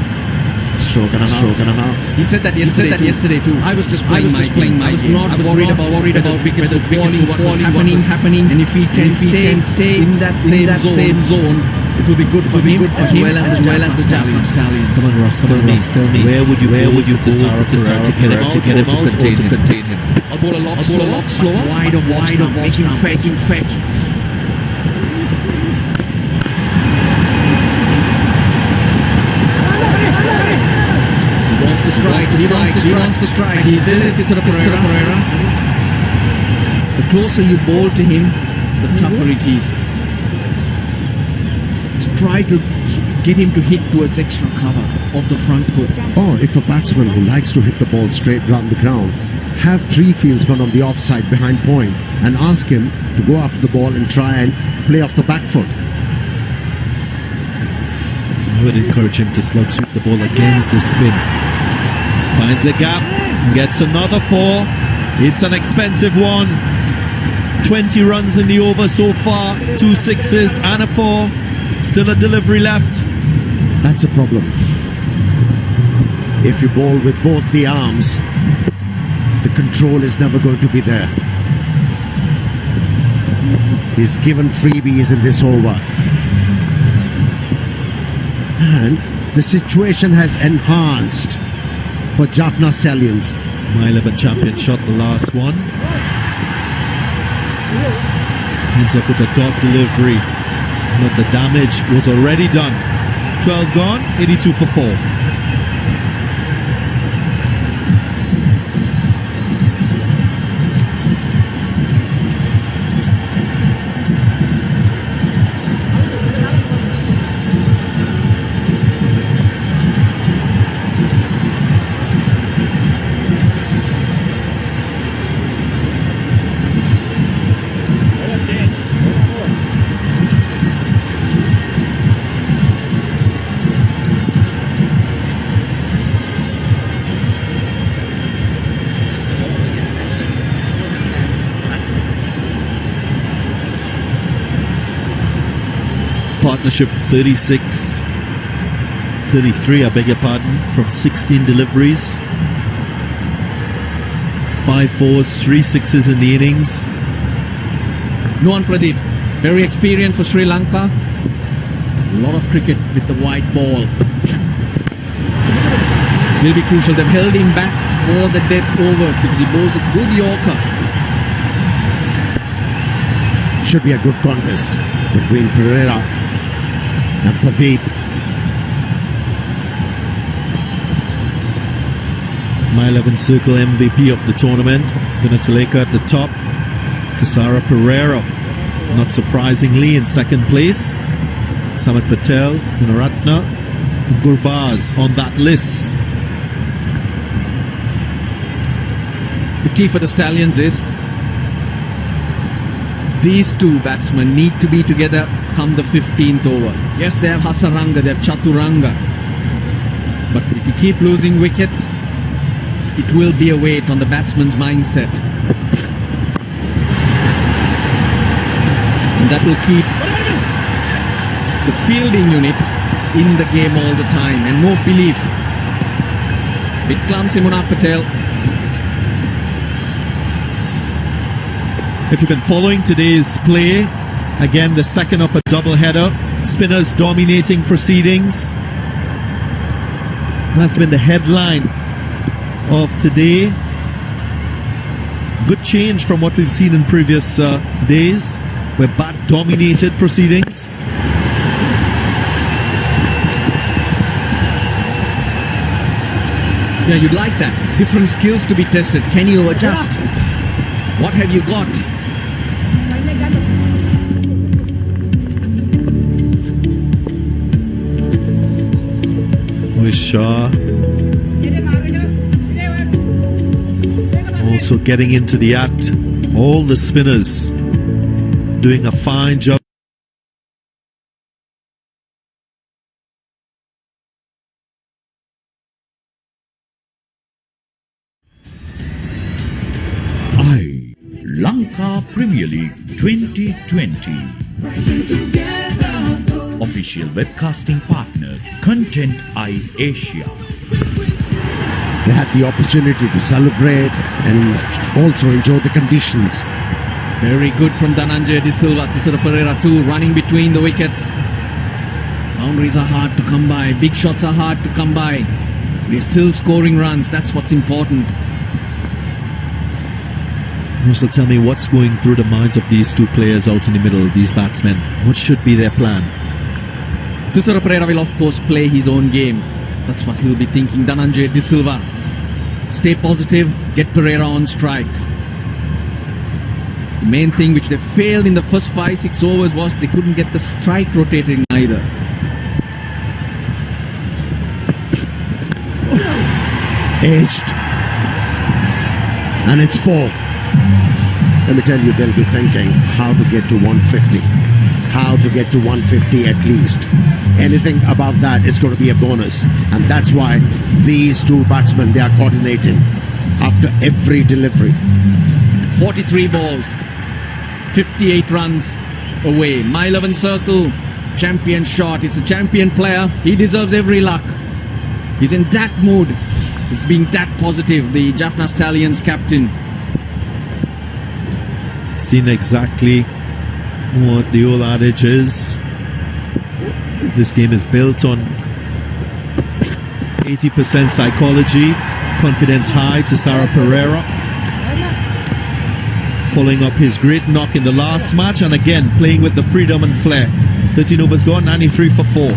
Stroke and a half. He said that yesterday too. I was just playing my game. I was worried about wickets were falling, what was happening, and if he can stay in that same zone, it will be good for him as well as the Stallions. Come on, Ross, tell me. Where would you go to get him to contain him? I'll bowl a lot slower. Wide of making fetch. He wants to strike. He's there. It's a Pereira. The closer you bowl to him, the tougher it is. Try to get him to hit towards extra cover of the front foot. Or if a batsman who likes to hit the ball straight round the ground, have 3 fields gone on the offside behind point and ask him to go after the ball and try and play off the back foot. I would encourage him to slug sweep the ball against the spin. Finds a gap, gets another 4. It's an expensive one. 20 runs in the over so far, 2 sixes and a 4. Still a delivery left. That's a problem. If you bowl with both the arms, the control is never going to be there. He's given freebies in this over. And the situation has enhanced for Jaffna Stallions. My 11 champion shot the last one. Ends up with a dot delivery, but the damage was already done. 12 gone, 82 for 4. Partnership 33, I beg your pardon, from 16 deliveries. 5 4s, 3 6s in the innings. Nuan Pradeep, very experienced for Sri Lanka. A lot of cricket with the white ball. Will be crucial. They've held him back for the death overs because he bowls a good Yorker. Should be a good contest between Pereira and Pradeep. My 11 circle MVP of the tournament, Gunatileka at the top. Tisara Pereira, not surprisingly, in second place. Samad Patel, Gunaratna, and Gurbaz on that list. The key for the Stallions is these two batsmen need to be together come the 15th over. Yes, they have Hasaranga, they have Chaturanga. But if you keep losing wickets, it will be a weight on the batsman's mindset. And that will keep the fielding unit in the game all the time and more belief. Bit clumsy Munaf Patel. If you've been following today's play, again the second of a double-header, spinners dominating proceedings. That's been the headline of today. Good change from what we've seen in previous days, where bat dominated proceedings. Yeah, you'd like that. Different skills to be tested. Can you adjust? What have you got? Shah also getting into the act. All the spinners doing a fine job. Lanka Premier League 2020. Official webcasting partner, Content Eye Asia. They had the opportunity to celebrate and also enjoy the conditions. Very good from Dhananjay De Silva. Tisara Pereira too, running between the wickets. Boundaries are hard to come by. Big shots are hard to come by. But he's still scoring runs. That's what's important. Also, tell me what's going through the minds of these two players out in the middle, these batsmen. What should be their plan? Tisara Pereira will of course play his own game. That's what he'll be thinking. Dhananjay De Silva. Stay positive, get Pereira on strike. The main thing which they failed in the first 5-6 overs was they couldn't get the strike rotating either. Aged. And it's 4. Let me tell you, they'll be thinking how to get to 150. How to get to 150 at least. Anything above that is going to be a bonus. And that's why these two batsmen, they are coordinating after every delivery. 43 balls, 58 runs away. My 11 circle, champion shot. It's a champion player. He deserves every luck. He's in that mood. He's being that positive, the Jaffna Stallions captain. Seen exactly what the old adage is. This game is built on 80% psychology. Confidence high to Tisara Pereira. Following up his great knock in the last match, and again playing with the freedom and flair. 13 overs gone, 93 for 4.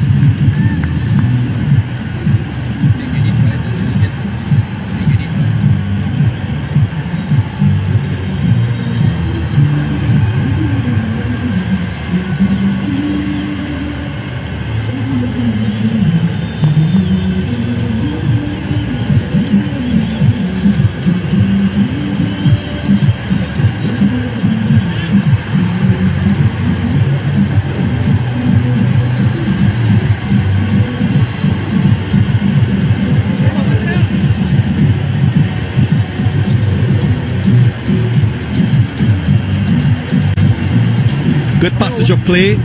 Good passage of play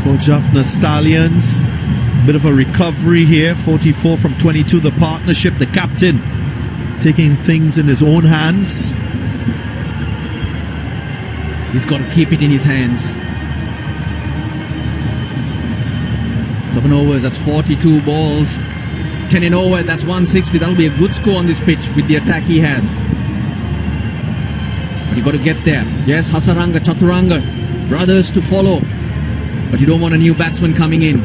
for Jaffna Stallions. Bit of a recovery here. 44 from 22. The partnership, the captain taking things in his own hands. He's got to keep it in his hands. 7 overs, that's 42 balls. 10 in over, that's 160. That'll be a good score on this pitch with the attack he has. But you got to get there. Yes, Hasaranga, Chaturanga, brothers to follow. But you don't want a new batsman coming in.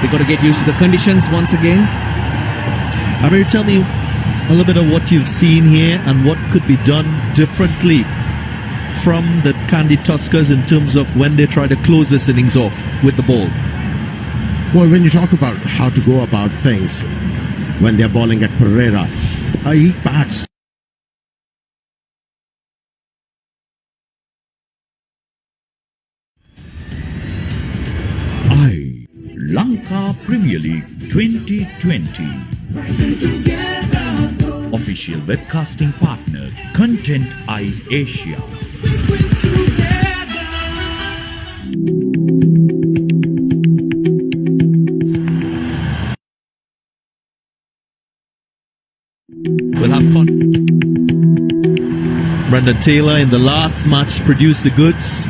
They got to get used to the conditions once again. Amir, tell me a little bit of what you've seen here and what could be done differently from the Kandy Tuskers in terms of when they try to close this innings off with the ball. Well, when you talk about how to go about things when they're bowling at Pereira, he bats. Lanka Premier League 2020. Official webcasting partner, Content Eye Asia. We'll have Brendan Taylor in the last match produced the goods.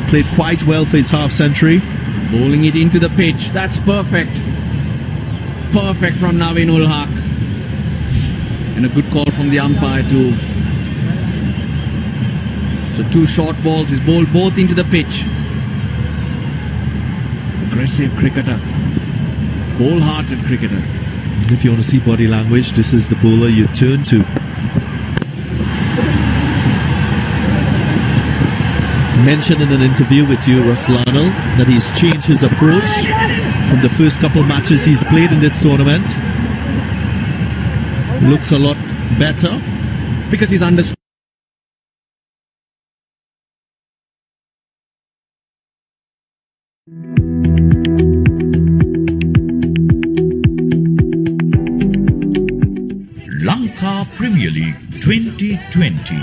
Played quite well for his half century. Bowling it into the pitch. That's perfect. Perfect from Naveen ul Haq. And a good call from the umpire too. So 2 short balls. He's bowled both into the pitch. Aggressive cricketer. wholehearted cricketer. And if you want to see body language, this is the bowler you turn to. Mentioned in an interview with you, Ruslanal, that he's changed his approach from the first couple matches he's played in this tournament. Looks a lot better because he's understood. Lanka Premier League 2020.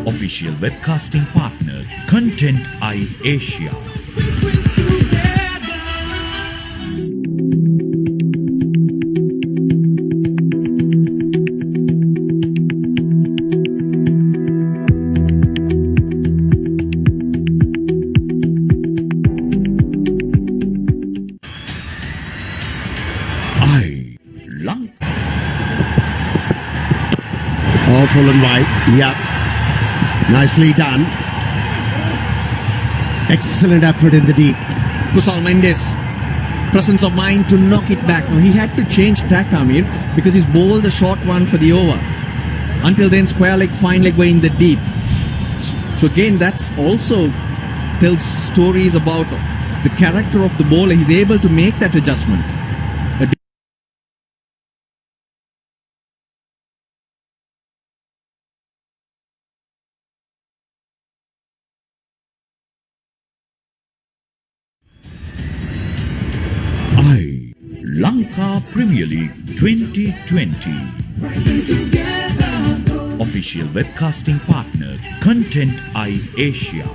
Official webcasting partner, Content Eye Asia. All full and wide. Yep. Nicely done. Excellent effort in the deep. Kusal Mendes, presence of mind to knock it back. Now he had to change tack, Amir, because he's bowled the short one for the over. Until then, square leg, fine leg way in the deep. So again, that's also tells stories about the character of the bowler. He's able to make that adjustment. Lanka Premier League 2020. Official webcasting partner, Content Eye Asia.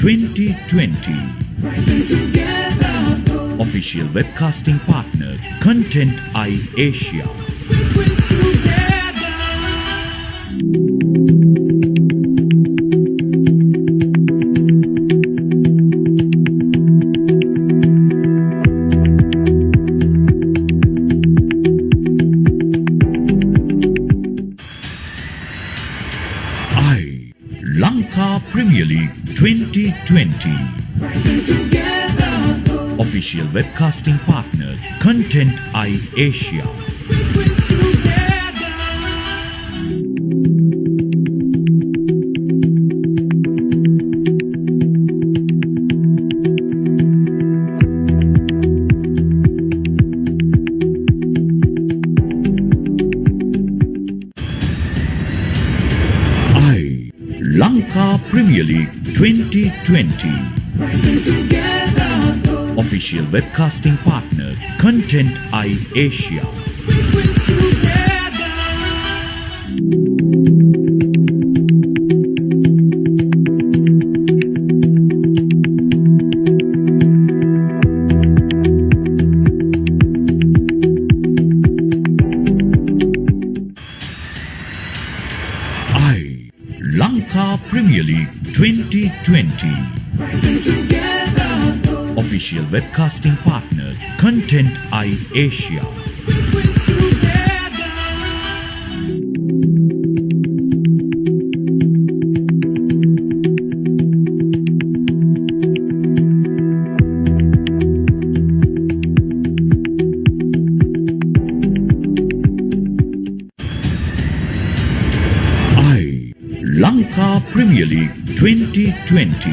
2020. Official webcasting partner Content Eye Asia. Lanka Premier League 2020. Official webcasting partner Content Eye Asia. Lanka Premier League 2020. Official webcasting partner Content Eye Asia. Lanka Premier League 2020. Official webcasting partner Content Eye Asia. Lanka Premier League 2020.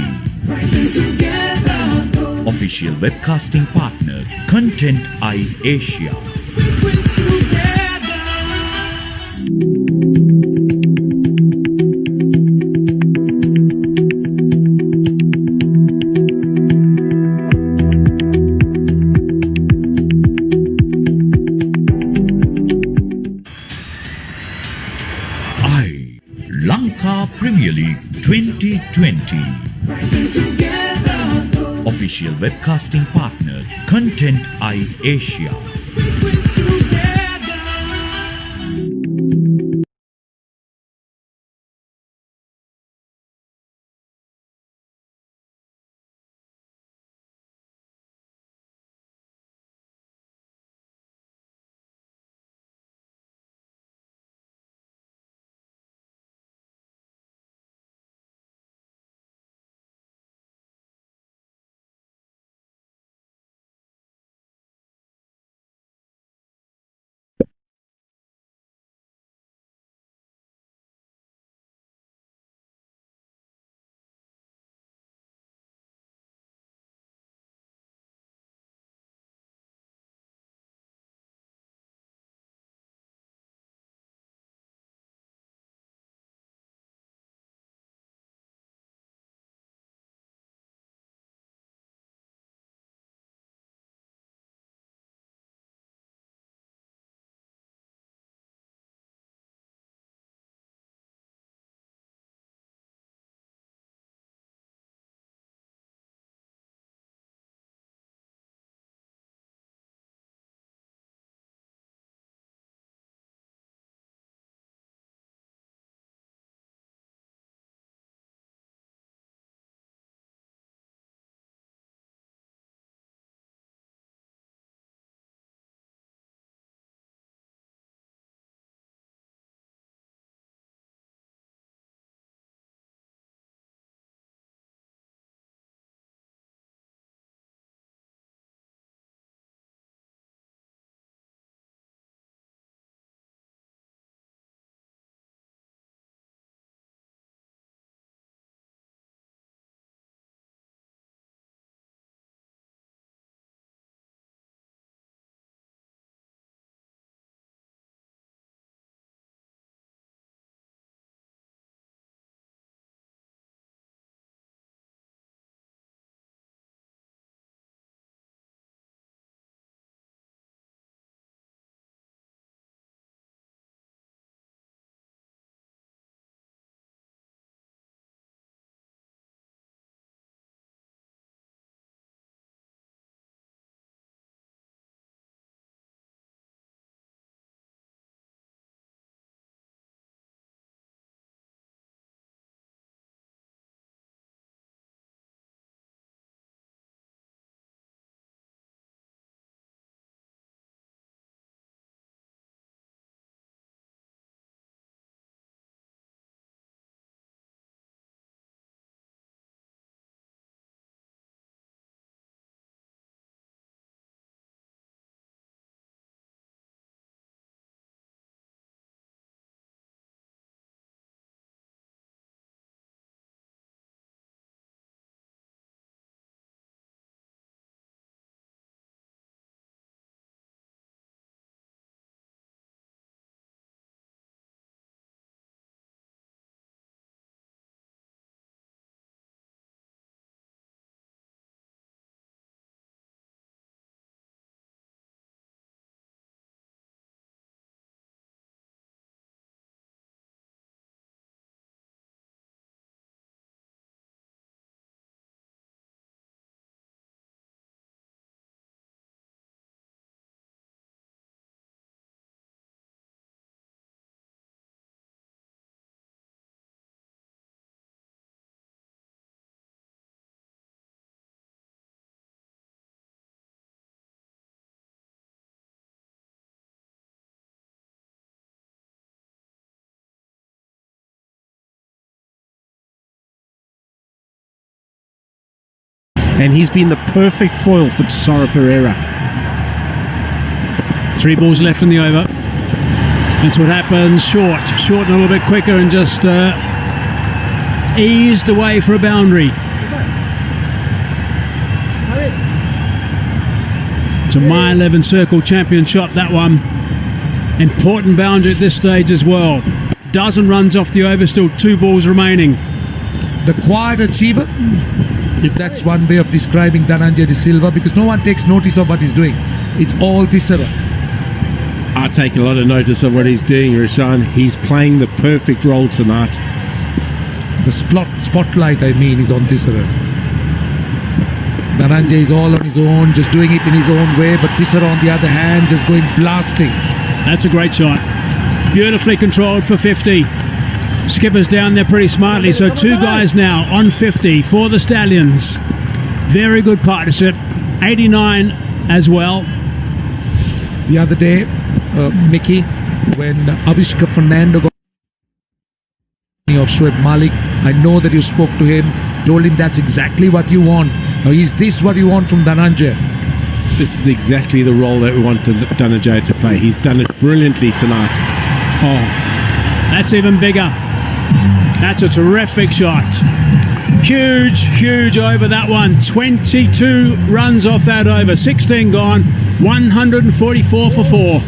Official webcasting partner Content Eye Asia. Lanka Premier League 2020. Official webcasting partner Content Eye Asia. and he's been the perfect foil for Tesoro Pereira. 3 balls left in the over. That's what happens. Short and a little bit quicker, and just eased away for a boundary. It's a My 11 Circle champion shot, that one. Important boundary at this stage as well. Dozen runs off the over, still 2 balls remaining. The quiet achiever, if that's one way of describing Dhananjay De Silva, because no one takes notice of what he's doing. It's all Tisera. I take a lot of notice of what he's doing, Roshan. He's playing the perfect role tonight. The spotlight, I mean, is on Tisera. Dhananjay is all on his own, just doing it in his own way, but Tisera, on the other hand, just going blasting. That's a great shot. Beautifully controlled for 50. Skipper's down there pretty smartly, so 2 guys now on 50 for the Stallions. Very good partnership. 89 as well. The other day, Mickey, when Avishka Fernando got of Shoaib Malik, I know that you spoke to him, told him that's exactly what you want. Now, is this what you want from Dhananjay? This is exactly the role that we want Dhananjay to play. He's done it brilliantly tonight. Oh, that's even bigger. That's a terrific shot. Huge over that one. 22 runs off that over. 16 gone. 144 for 4.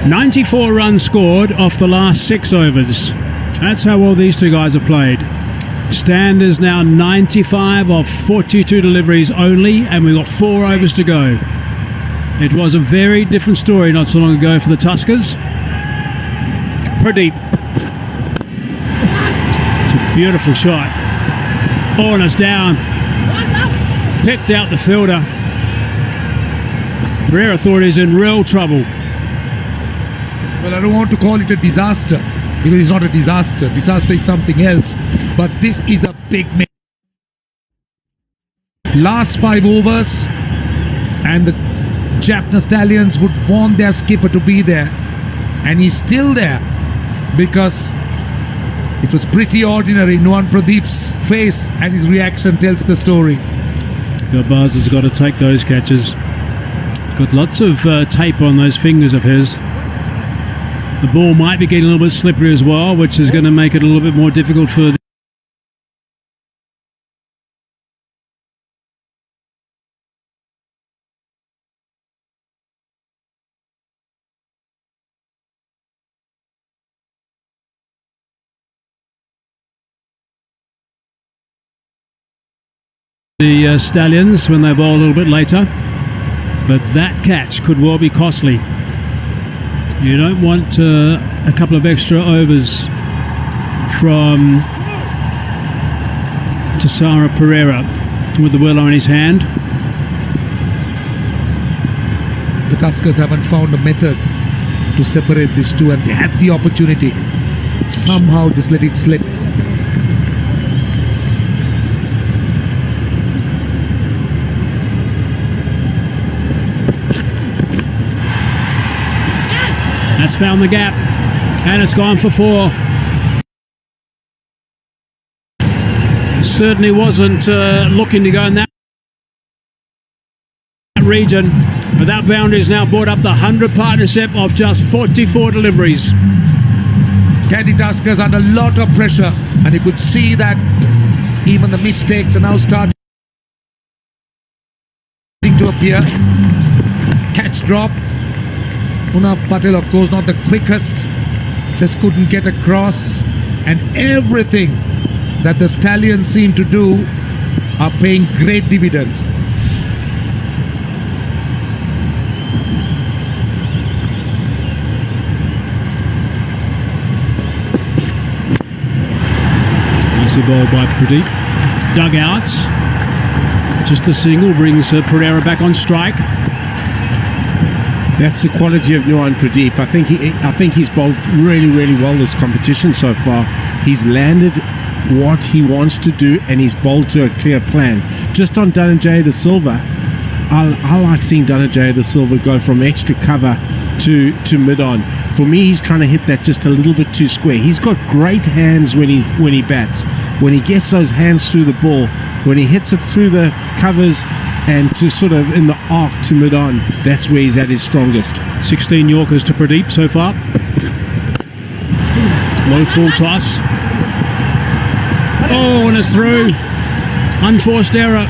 .94 runs scored off the last 6 overs. That's how well these 2 guys have played. Stand is now 95 off 42 deliveries only, and we've got 4 overs to go. It was a very different story not so long ago for the Tuskers. Pradeep. It's a beautiful shot. Oh, and it's down. Picked out the fielder. Pereira thought he was in real trouble. Well, I don't want to call it a disaster because it's not a disaster. Disaster is something else. But this is a big miss. Last 5 overs, and the Jaffna Stallions would want their skipper to be there. And he's still there because it was pretty ordinary. Nuwan Pradeep's face and his reaction tells the story. Garbaz has got to take those catches. Got lots of tape on those fingers of his. The ball might be getting a little bit slippery as well, which is going to make it a little bit more difficult for the Stallions when they bowl a little bit later. But that catch could well be costly. You don't want a couple of extra overs from Tassara Pereira with the willow in his hand. The Tuskers haven't found a method to separate these two, and they had the opportunity. Somehow just let it slip. That's found the gap, and it's gone for 4. Certainly wasn't looking to go in that region, but that boundary has now brought up the 100 partnership of just 44 deliveries. Kandy Tuskers under a lot of pressure, and you could see that even the mistakes are now starting to appear. Catch drop. Munaf Patel, of course, not the quickest, just couldn't get across, and everything that the Stallions seem to do are paying great dividends. Easy ball by Pradeep. Dugouts. Just the single brings Pereira back on strike. That's the quality of Nuwan Pradeep. I think he's bowled really, really well this competition so far. He's landed what he wants to do, and he's bowled to a clear plan. Just on Dhananjaya De Silva, I like seeing Dhananjaya De Silva go from extra cover to mid-on. For me, he's trying to hit that just a little bit too square. He's got great hands when he bats. When he gets those hands through the ball, when he hits it through the covers and to sort of in the arc to mid-on, that's where he's at his strongest. 16 Yorkers to Pradeep so far. Low full toss. Oh, and it's through. Unforced error.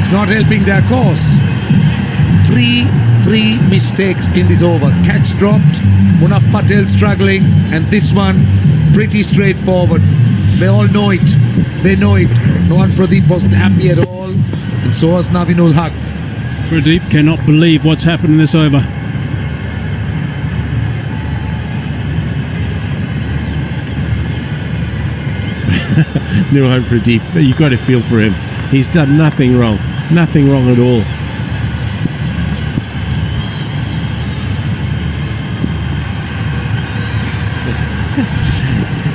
It's not helping their cause. Three mistakes in this over. Catch dropped, Munaf Patel struggling, and this one pretty straightforward. They all know it. They know it. Nuwan Pradeep wasn't happy at all, and so was Navinul Haq. Pradeep cannot believe what's happened in this over. Nuwan Pradeep, you've got to feel for him. He's done nothing wrong. Nothing wrong at all.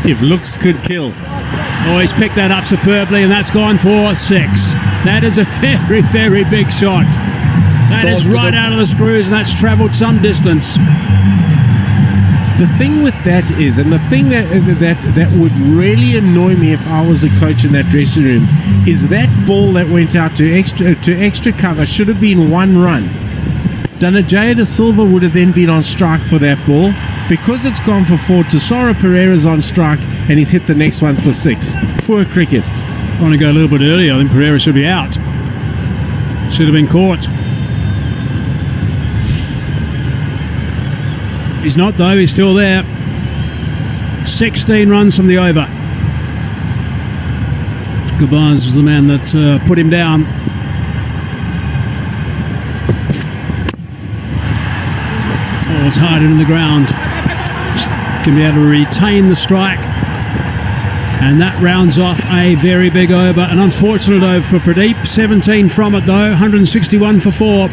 If looks could kill. Oh, he's picked that up superbly, and that's gone for 6. That is a very, very big shot. That is right out of the screws, and that's travelled some distance. The thing with that is, and the thing that would really annoy me if I was a coach in that dressing room, is that ball that went out to extra cover should have been 1 run. Dhananjaya De Silva would have then been on strike for that ball. Because it's gone for 4, Tassara Pereira's on strike, and he's hit the next one for 6. Poor cricket. Want to go a little bit earlier. I think Pereira should be out. Should have been caught. He's not, though. He's still there. 16 runs from the over. Garbaz was the man that put him down. Oh, it's hard into the ground. Can be able to retain the strike, and that rounds off a very big over. An unfortunate over for Pradeep. 17 from it though. 161 for 4.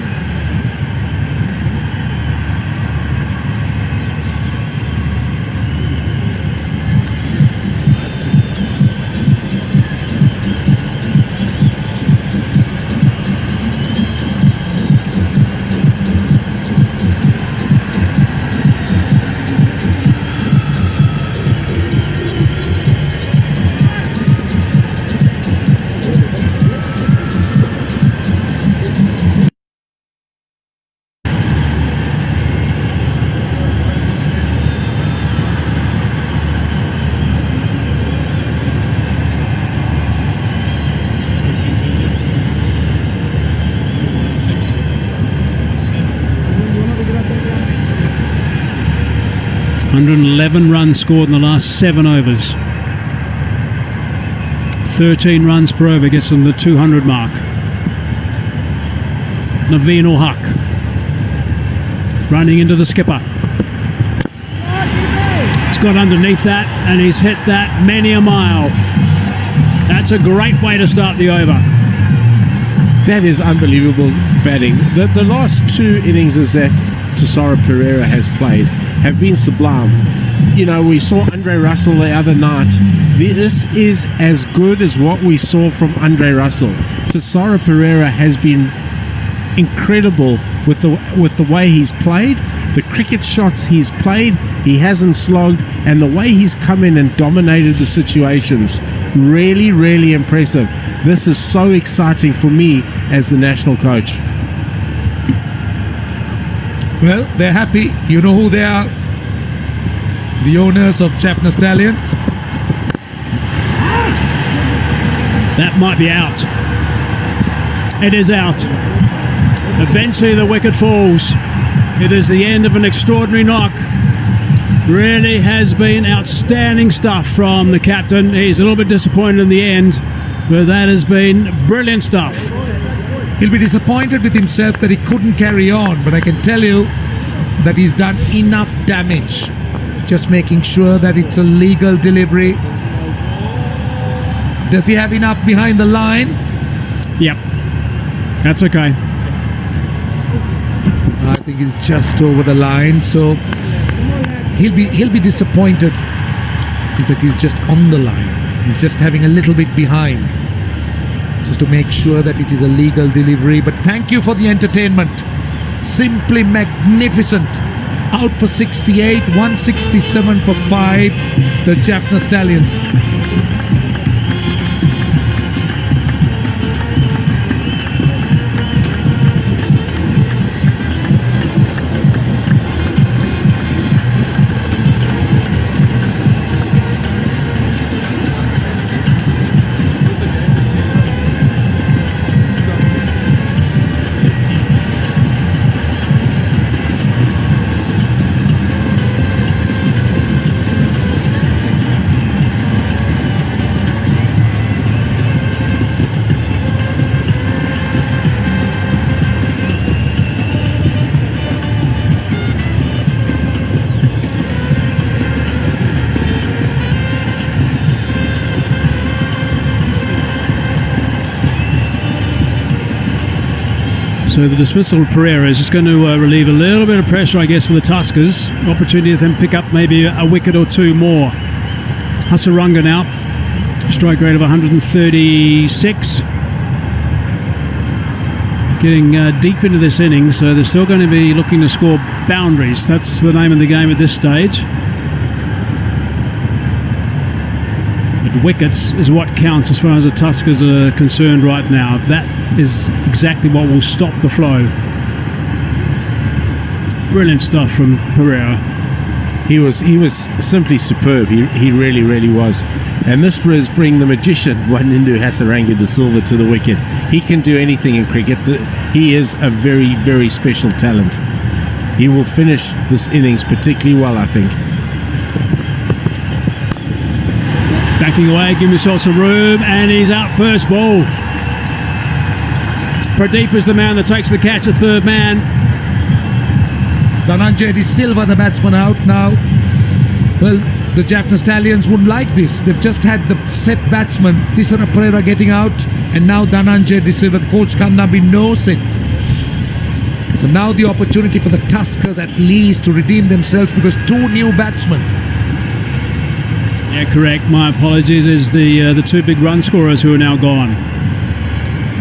111 runs scored in the last 7 overs. 13 runs per over gets them the 200 mark. Naveen ul Haq running into the skipper. He's got underneath that and he's hit that many a mile. That's a great way to start the over. That is unbelievable batting. The last 2 innings that Tessaro Pereira has played have been sublime. You know, we saw Andre Russell the other night. This is as good as what we saw from Andre Russell. Tessaro Pereira has been incredible with the way he's played, the cricket shots he's played. He hasn't slogged, and the way he's come in and dominated the situations, really, really impressive. This is so exciting for me as the national coach. Well, they're happy. You know who they are? The owners of Jaffna Stallions. That might be out. It is out. Eventually the wicket falls. It is the end of an extraordinary knock. Really has been outstanding stuff from the captain. He's a little bit disappointed in the end, but that has been brilliant stuff. He'll be disappointed with himself that he couldn't carry on, but I can tell you that he's done enough damage. It's just making sure that it's a legal delivery. Does he have enough behind the line? Yep. That's okay. I think he's just over the line, so he'll be disappointed that he's just on the line. He's just having a little bit behind, just to make sure that it is a legal delivery. But thank you for the entertainment. Simply magnificent. Out for 68, 167 for 5, the Jaffna Stallions. So the dismissal of Pereira is just going to relieve a little bit of pressure, I guess, for the Tuskers. Opportunity to then pick up maybe a wicket or 2 more. Hasaranga now, strike rate of 136. Getting deep into this inning, so they're still going to be looking to score boundaries. That's the name of the game at this stage. But wickets is what counts as far as the Tuskers are concerned right now. That is exactly what will stop the flow. Brilliant stuff from Pereira. He was simply superb. He really, really was. And this was bringing the magician Wanindu Hasaranga de Silva to the wicket. He can do anything in cricket. He is a very, very special talent. He will finish this innings particularly well, I think. Backing away, give himself some room, and he's out first ball. Pradeep is the man that takes the catch, a third man. Dhananjay de Silva, the batsman, out now. Well, the Jaffna Stallions wouldn't like this. They've just had the set batsman, Tissara Pereira, getting out, and now Dhananjay de Silva. The coach Kandy knows it. So now the opportunity for the Tuskers at least to redeem themselves, because 2 new batsmen. Yeah, correct. My apologies. Is the 2 big run scorers who are now gone.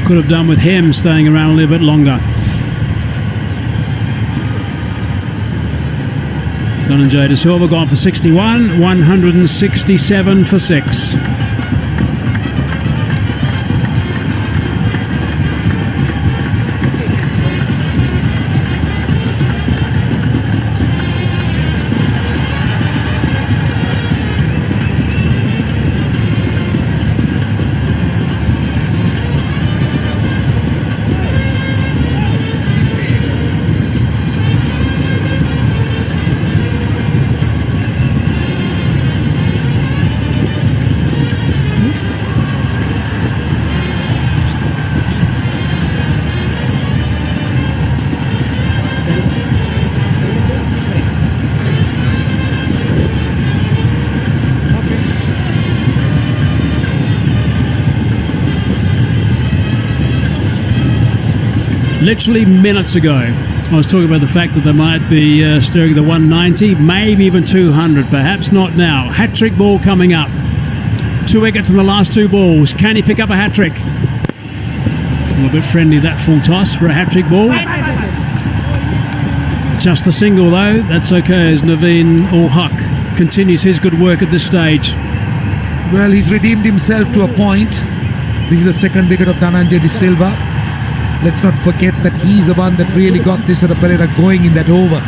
Could have done with him staying around a little bit longer. Dhananjay de Silva gone for 61, 167 for 6. Literally minutes ago, I was talking about the fact that they might be stirring the 190, maybe even 200, perhaps not now. Hat-trick ball coming up. 2 wickets in the last 2 balls. Can he pick up a hat-trick? A little bit friendly, that full toss for a hat-trick ball. Just the single, though. That's okay as Naveen Ul-Haq continues his good work at this stage. Well, he's redeemed himself to a point. This is the second wicket of Dhananjay De Silva. Let's not forget that he's the one that really got this Pereira going in that over,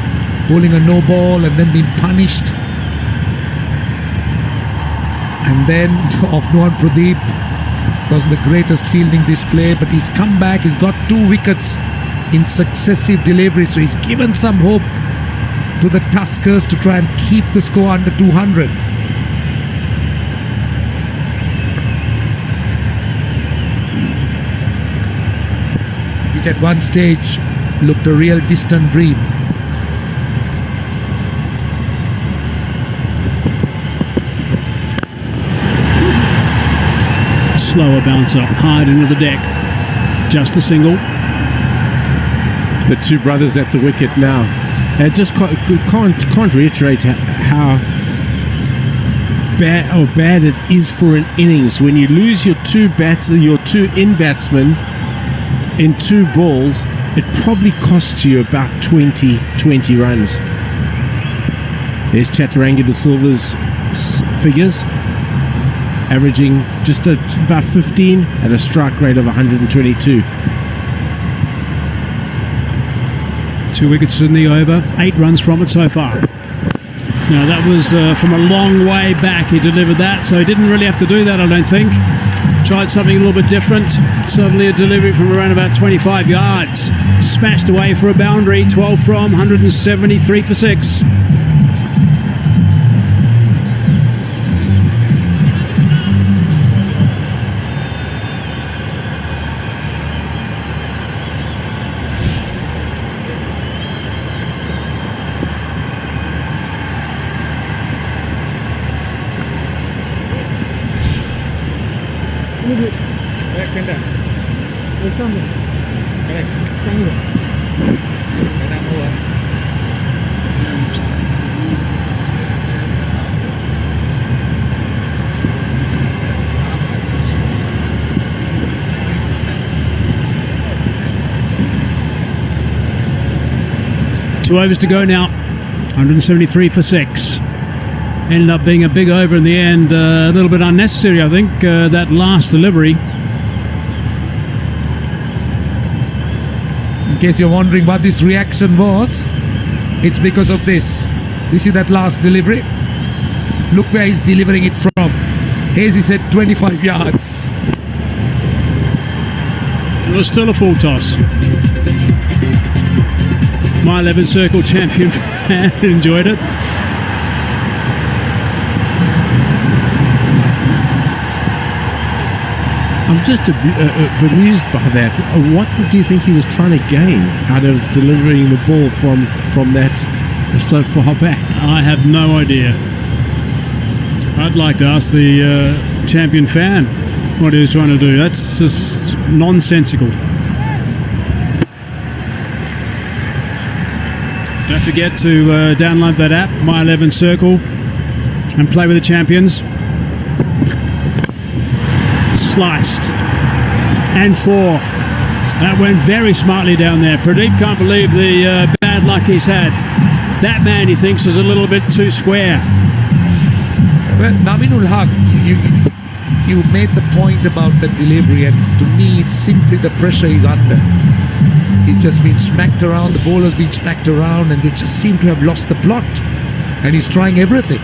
bowling a no ball and then being punished. And then off Nuwan Pradeep wasn't the greatest fielding display, but he's come back. He's got 2 wickets in successive deliveries, so he's given some hope to the Tuskers to try and keep the score under 200. Which at one stage looked a real distant dream. Slower bouncer, hard into the deck. Just the single. The 2 brothers at the wicket now. Just can't reiterate how bad it is for an innings when you lose your 2 in batsmen in 2 balls. It probably costs you about 20 runs. There's Chaturanga De Silva's figures, averaging just about 15 at a strike rate of 122. 2 wickets in the over, 8 runs from it so far. Now that was from a long way back he delivered that, so he didn't really have to do that, I don't think. Tried something a little bit different. Suddenly a delivery from around about 25 yards. Smashed away for a boundary, 12 from, 173 for 6. Two overs to go now. 173 for 6. Ended up being a big over in the end. A little bit unnecessary, I think, that last delivery. In case you're wondering what this reaction was, it's because of this. You see that last delivery? Look where he's delivering it from. Hazy said 25 yards. It was still a full toss. My 11 Circle champion fan enjoyed it. I'm just bemused by that. What do you think he was trying to gain out of delivering the ball from that so far back? I have no idea. I'd like to ask the champion fan what he was trying to do. That's just nonsensical. Don't forget to download that app, My 11 Circle, and play with the champions. Sliced. And 4. That went very smartly down there. Pradeep can't believe the bad luck he's had. That man, he thinks, is a little bit too square. Well, Naveen Ul-Haq, you made the point about the delivery, and to me, it's simply the pressure he's under. He's just been smacked around, the bowler's been smacked around, and they just seem to have lost the plot. And he's trying everything.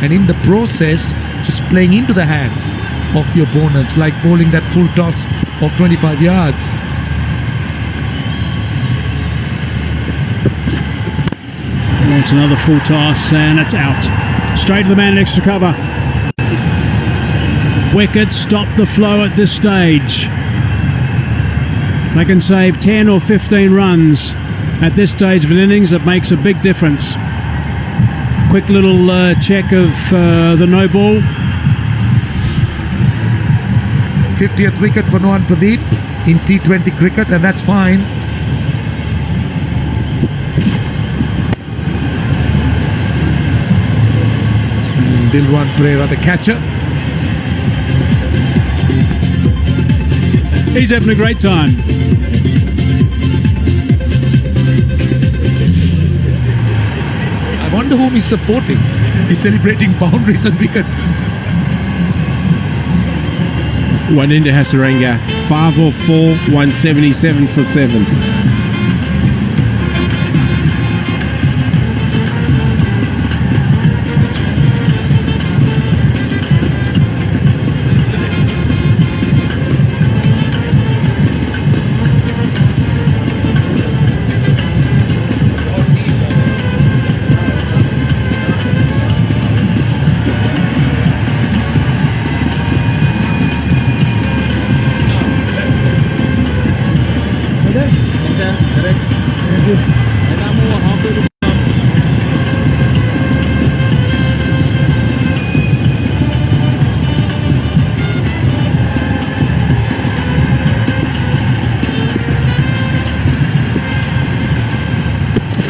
And in the process, just playing into the hands of the opponents, like bowling that full toss of 25 yards. It's another full toss, and it's out. Straight to the man in extra cover. Wickets stop the flow at this stage. If they can save 10 or 15 runs at this stage of an innings, it makes a big difference. Quick little check of the no ball. 50th wicket for Nuwan Pradeep in T20 cricket, and that's fine. Dilwan Pereira, the catcher. He's having a great time. I wonder whom he's supporting. He's celebrating boundaries and wickets. Waninda Hasaranga, 5 off 4, 177 for 7.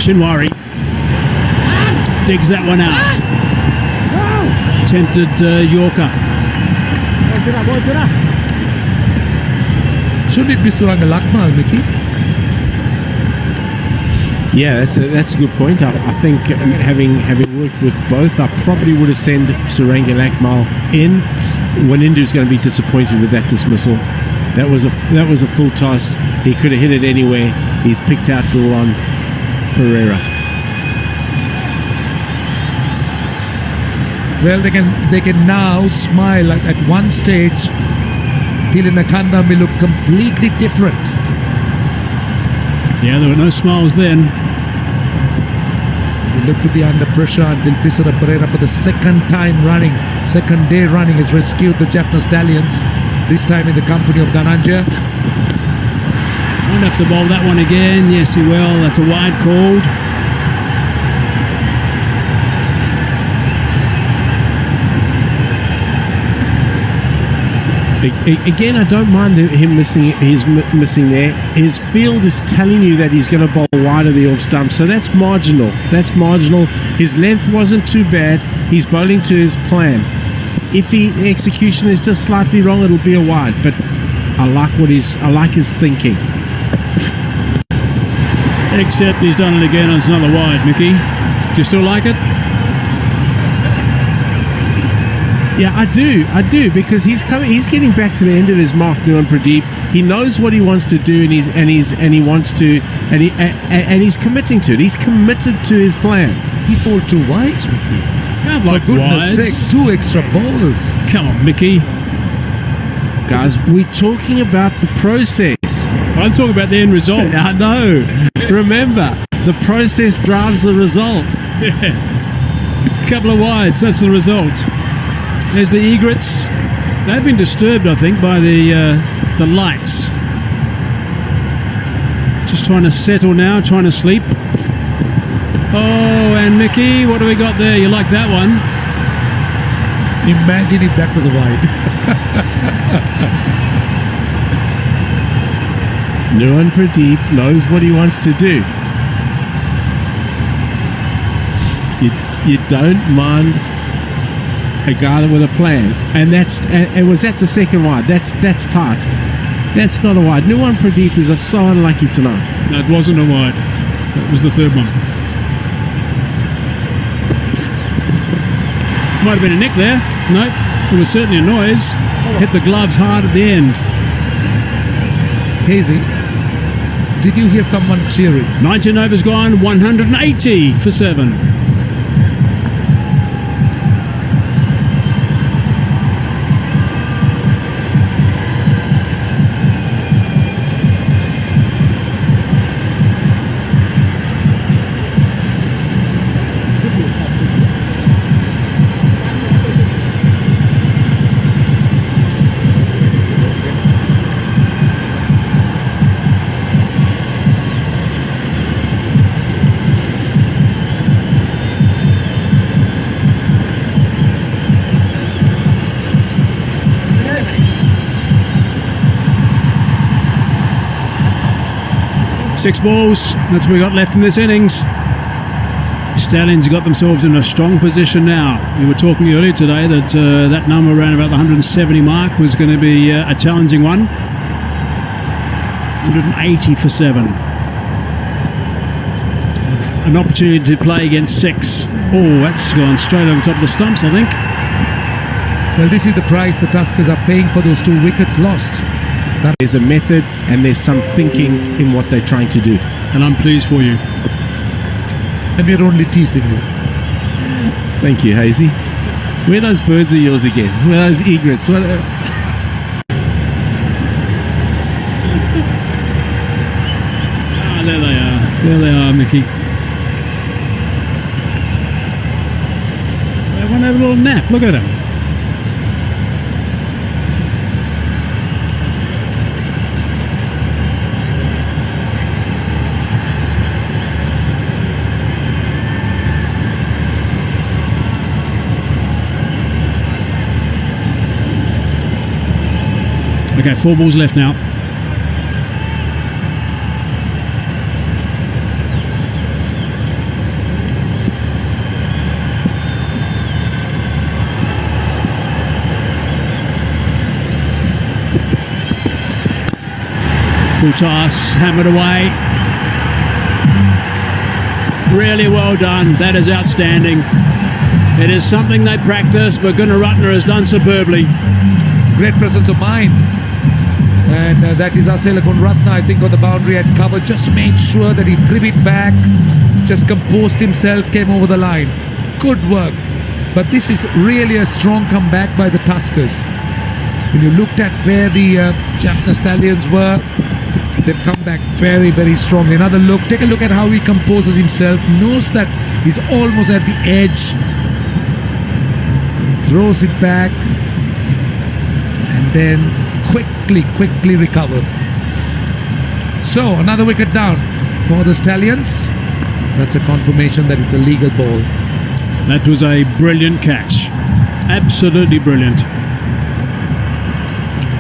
Shinwari digs that one out. Tempted Yorker. Should it be Suranga Lakmal, Mickey? Yeah, that's a good point. I think having worked with both, I probably would have sent Suranga Lakmal in. Wanindu's going to be disappointed with that dismissal. That was a full toss. He could have hit it anywhere. He's picked out Dilwan Pereira. Well, they can now smile at one stage. Tilinakanda may look completely different. Yeah, there were no smiles then. They look to be under pressure until Tisara Pereira, for the second day running, has rescued the Jaffna Stallions. This time in the company of Dhananjaya. Won't have to bowl that one again. Yes, he will. That's a wide called. Again, I don't mind him missing there. His field is telling you that he's going to bowl wide of the off stump, so that's marginal. His length wasn't too bad. He's bowling to his plan. If the execution is just slightly wrong, it'll be a wide. But I like his thinking. Except he's done it again and it's another wide, Mickey. Do you still like it? Yeah, I do, because he's getting back to the end of his mark, Nuwan Pradeep. He knows what he wants to do, and he's committing to it. He's committed to his plan. He bowled 2 wides, Mickey. Can't like For goodness wides. sake, 2 extra bowlers. Come on, Mickey. Guys, we're talking about the process. I'm talking about the end result. I know. Remember, the process drives the result. Yeah. Couple of wides, that's the result. There's the egrets. They've been disturbed, I think, by the lights. Just trying to settle now, trying to sleep. Oh, and Mickey, what do we got there? You like that one? Imagine if that was a wide. Nuwan Pradeep knows what he wants to do. You don't mind a guy with a plan, and it was at the second wide. That's tight. That's not a wide. Nuwan Pradeep is so unlucky tonight. No, it wasn't a wide. That was the third one. Might have been a nick there. No, it was certainly a noise. Hit the gloves hard at the end. Casey, did you hear someone cheering? 19 overs gone, 180 for 7. Six balls, that's what we got left in this innings. Stallions got themselves in a strong position now. We were talking earlier today that that number around about the 170 mark was going to be a challenging one. 180 for 7. An opportunity to play against 6. Oh, that's gone straight over top of the stumps, I think. Well, this is the price the Tuskers are paying for those 2 wickets lost. There's a method and there's some thinking in what they're trying to do. And I'm pleased for you. And we're only teasing you. Thank you, Hazy. Where are those birds of yours again? Where are those egrets? What, there they are. There they are, Mickey. They want to have a little nap. Look at them. Okay, 4 balls left now. Full toss, hammered away. Really well done. That is outstanding. It is something they practice, but Gunaratne has done superbly. Great presence of mind. And that is Asela Gunaratne, I think, on the boundary at cover. Just made sure that he threw it back, just composed himself, came over the line. Good work. But this is really a strong comeback by the Tuskers. When you looked at where the Jaffna Stallions were, they've come back very, very strongly. Another look. Take a look at how he composes himself. Knows that he's almost at the edge. Throws it back. And then quickly recovered. So, another wicket down for the Stallions. That's a confirmation that it's a legal ball. That was a brilliant catch. Absolutely brilliant.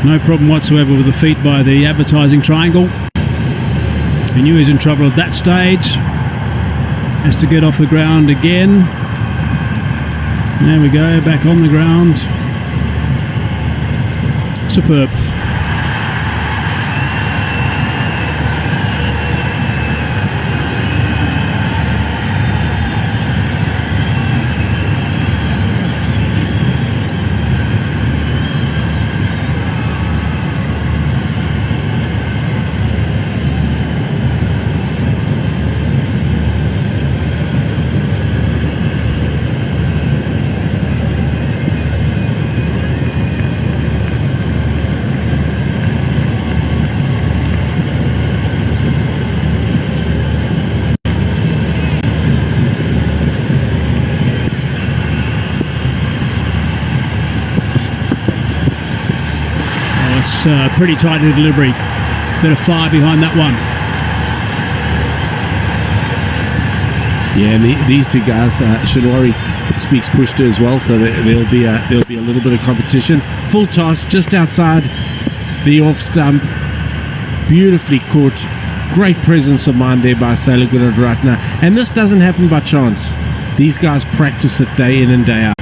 No problem whatsoever with the feet by the advertising triangle. He knew he was in trouble at that stage. Has to get off the ground again. There we go, back on the ground. Superb. Pretty tight in delivery. Bit of fire behind that one. Yeah, and these two guys, Shinwari speaks Pushto as well, so there'll be a little bit of competition. Full toss just outside the off stump. Beautifully caught. Great presence of mind there by Asela Gunaratne. And this doesn't happen by chance. These guys practice it day in and day out.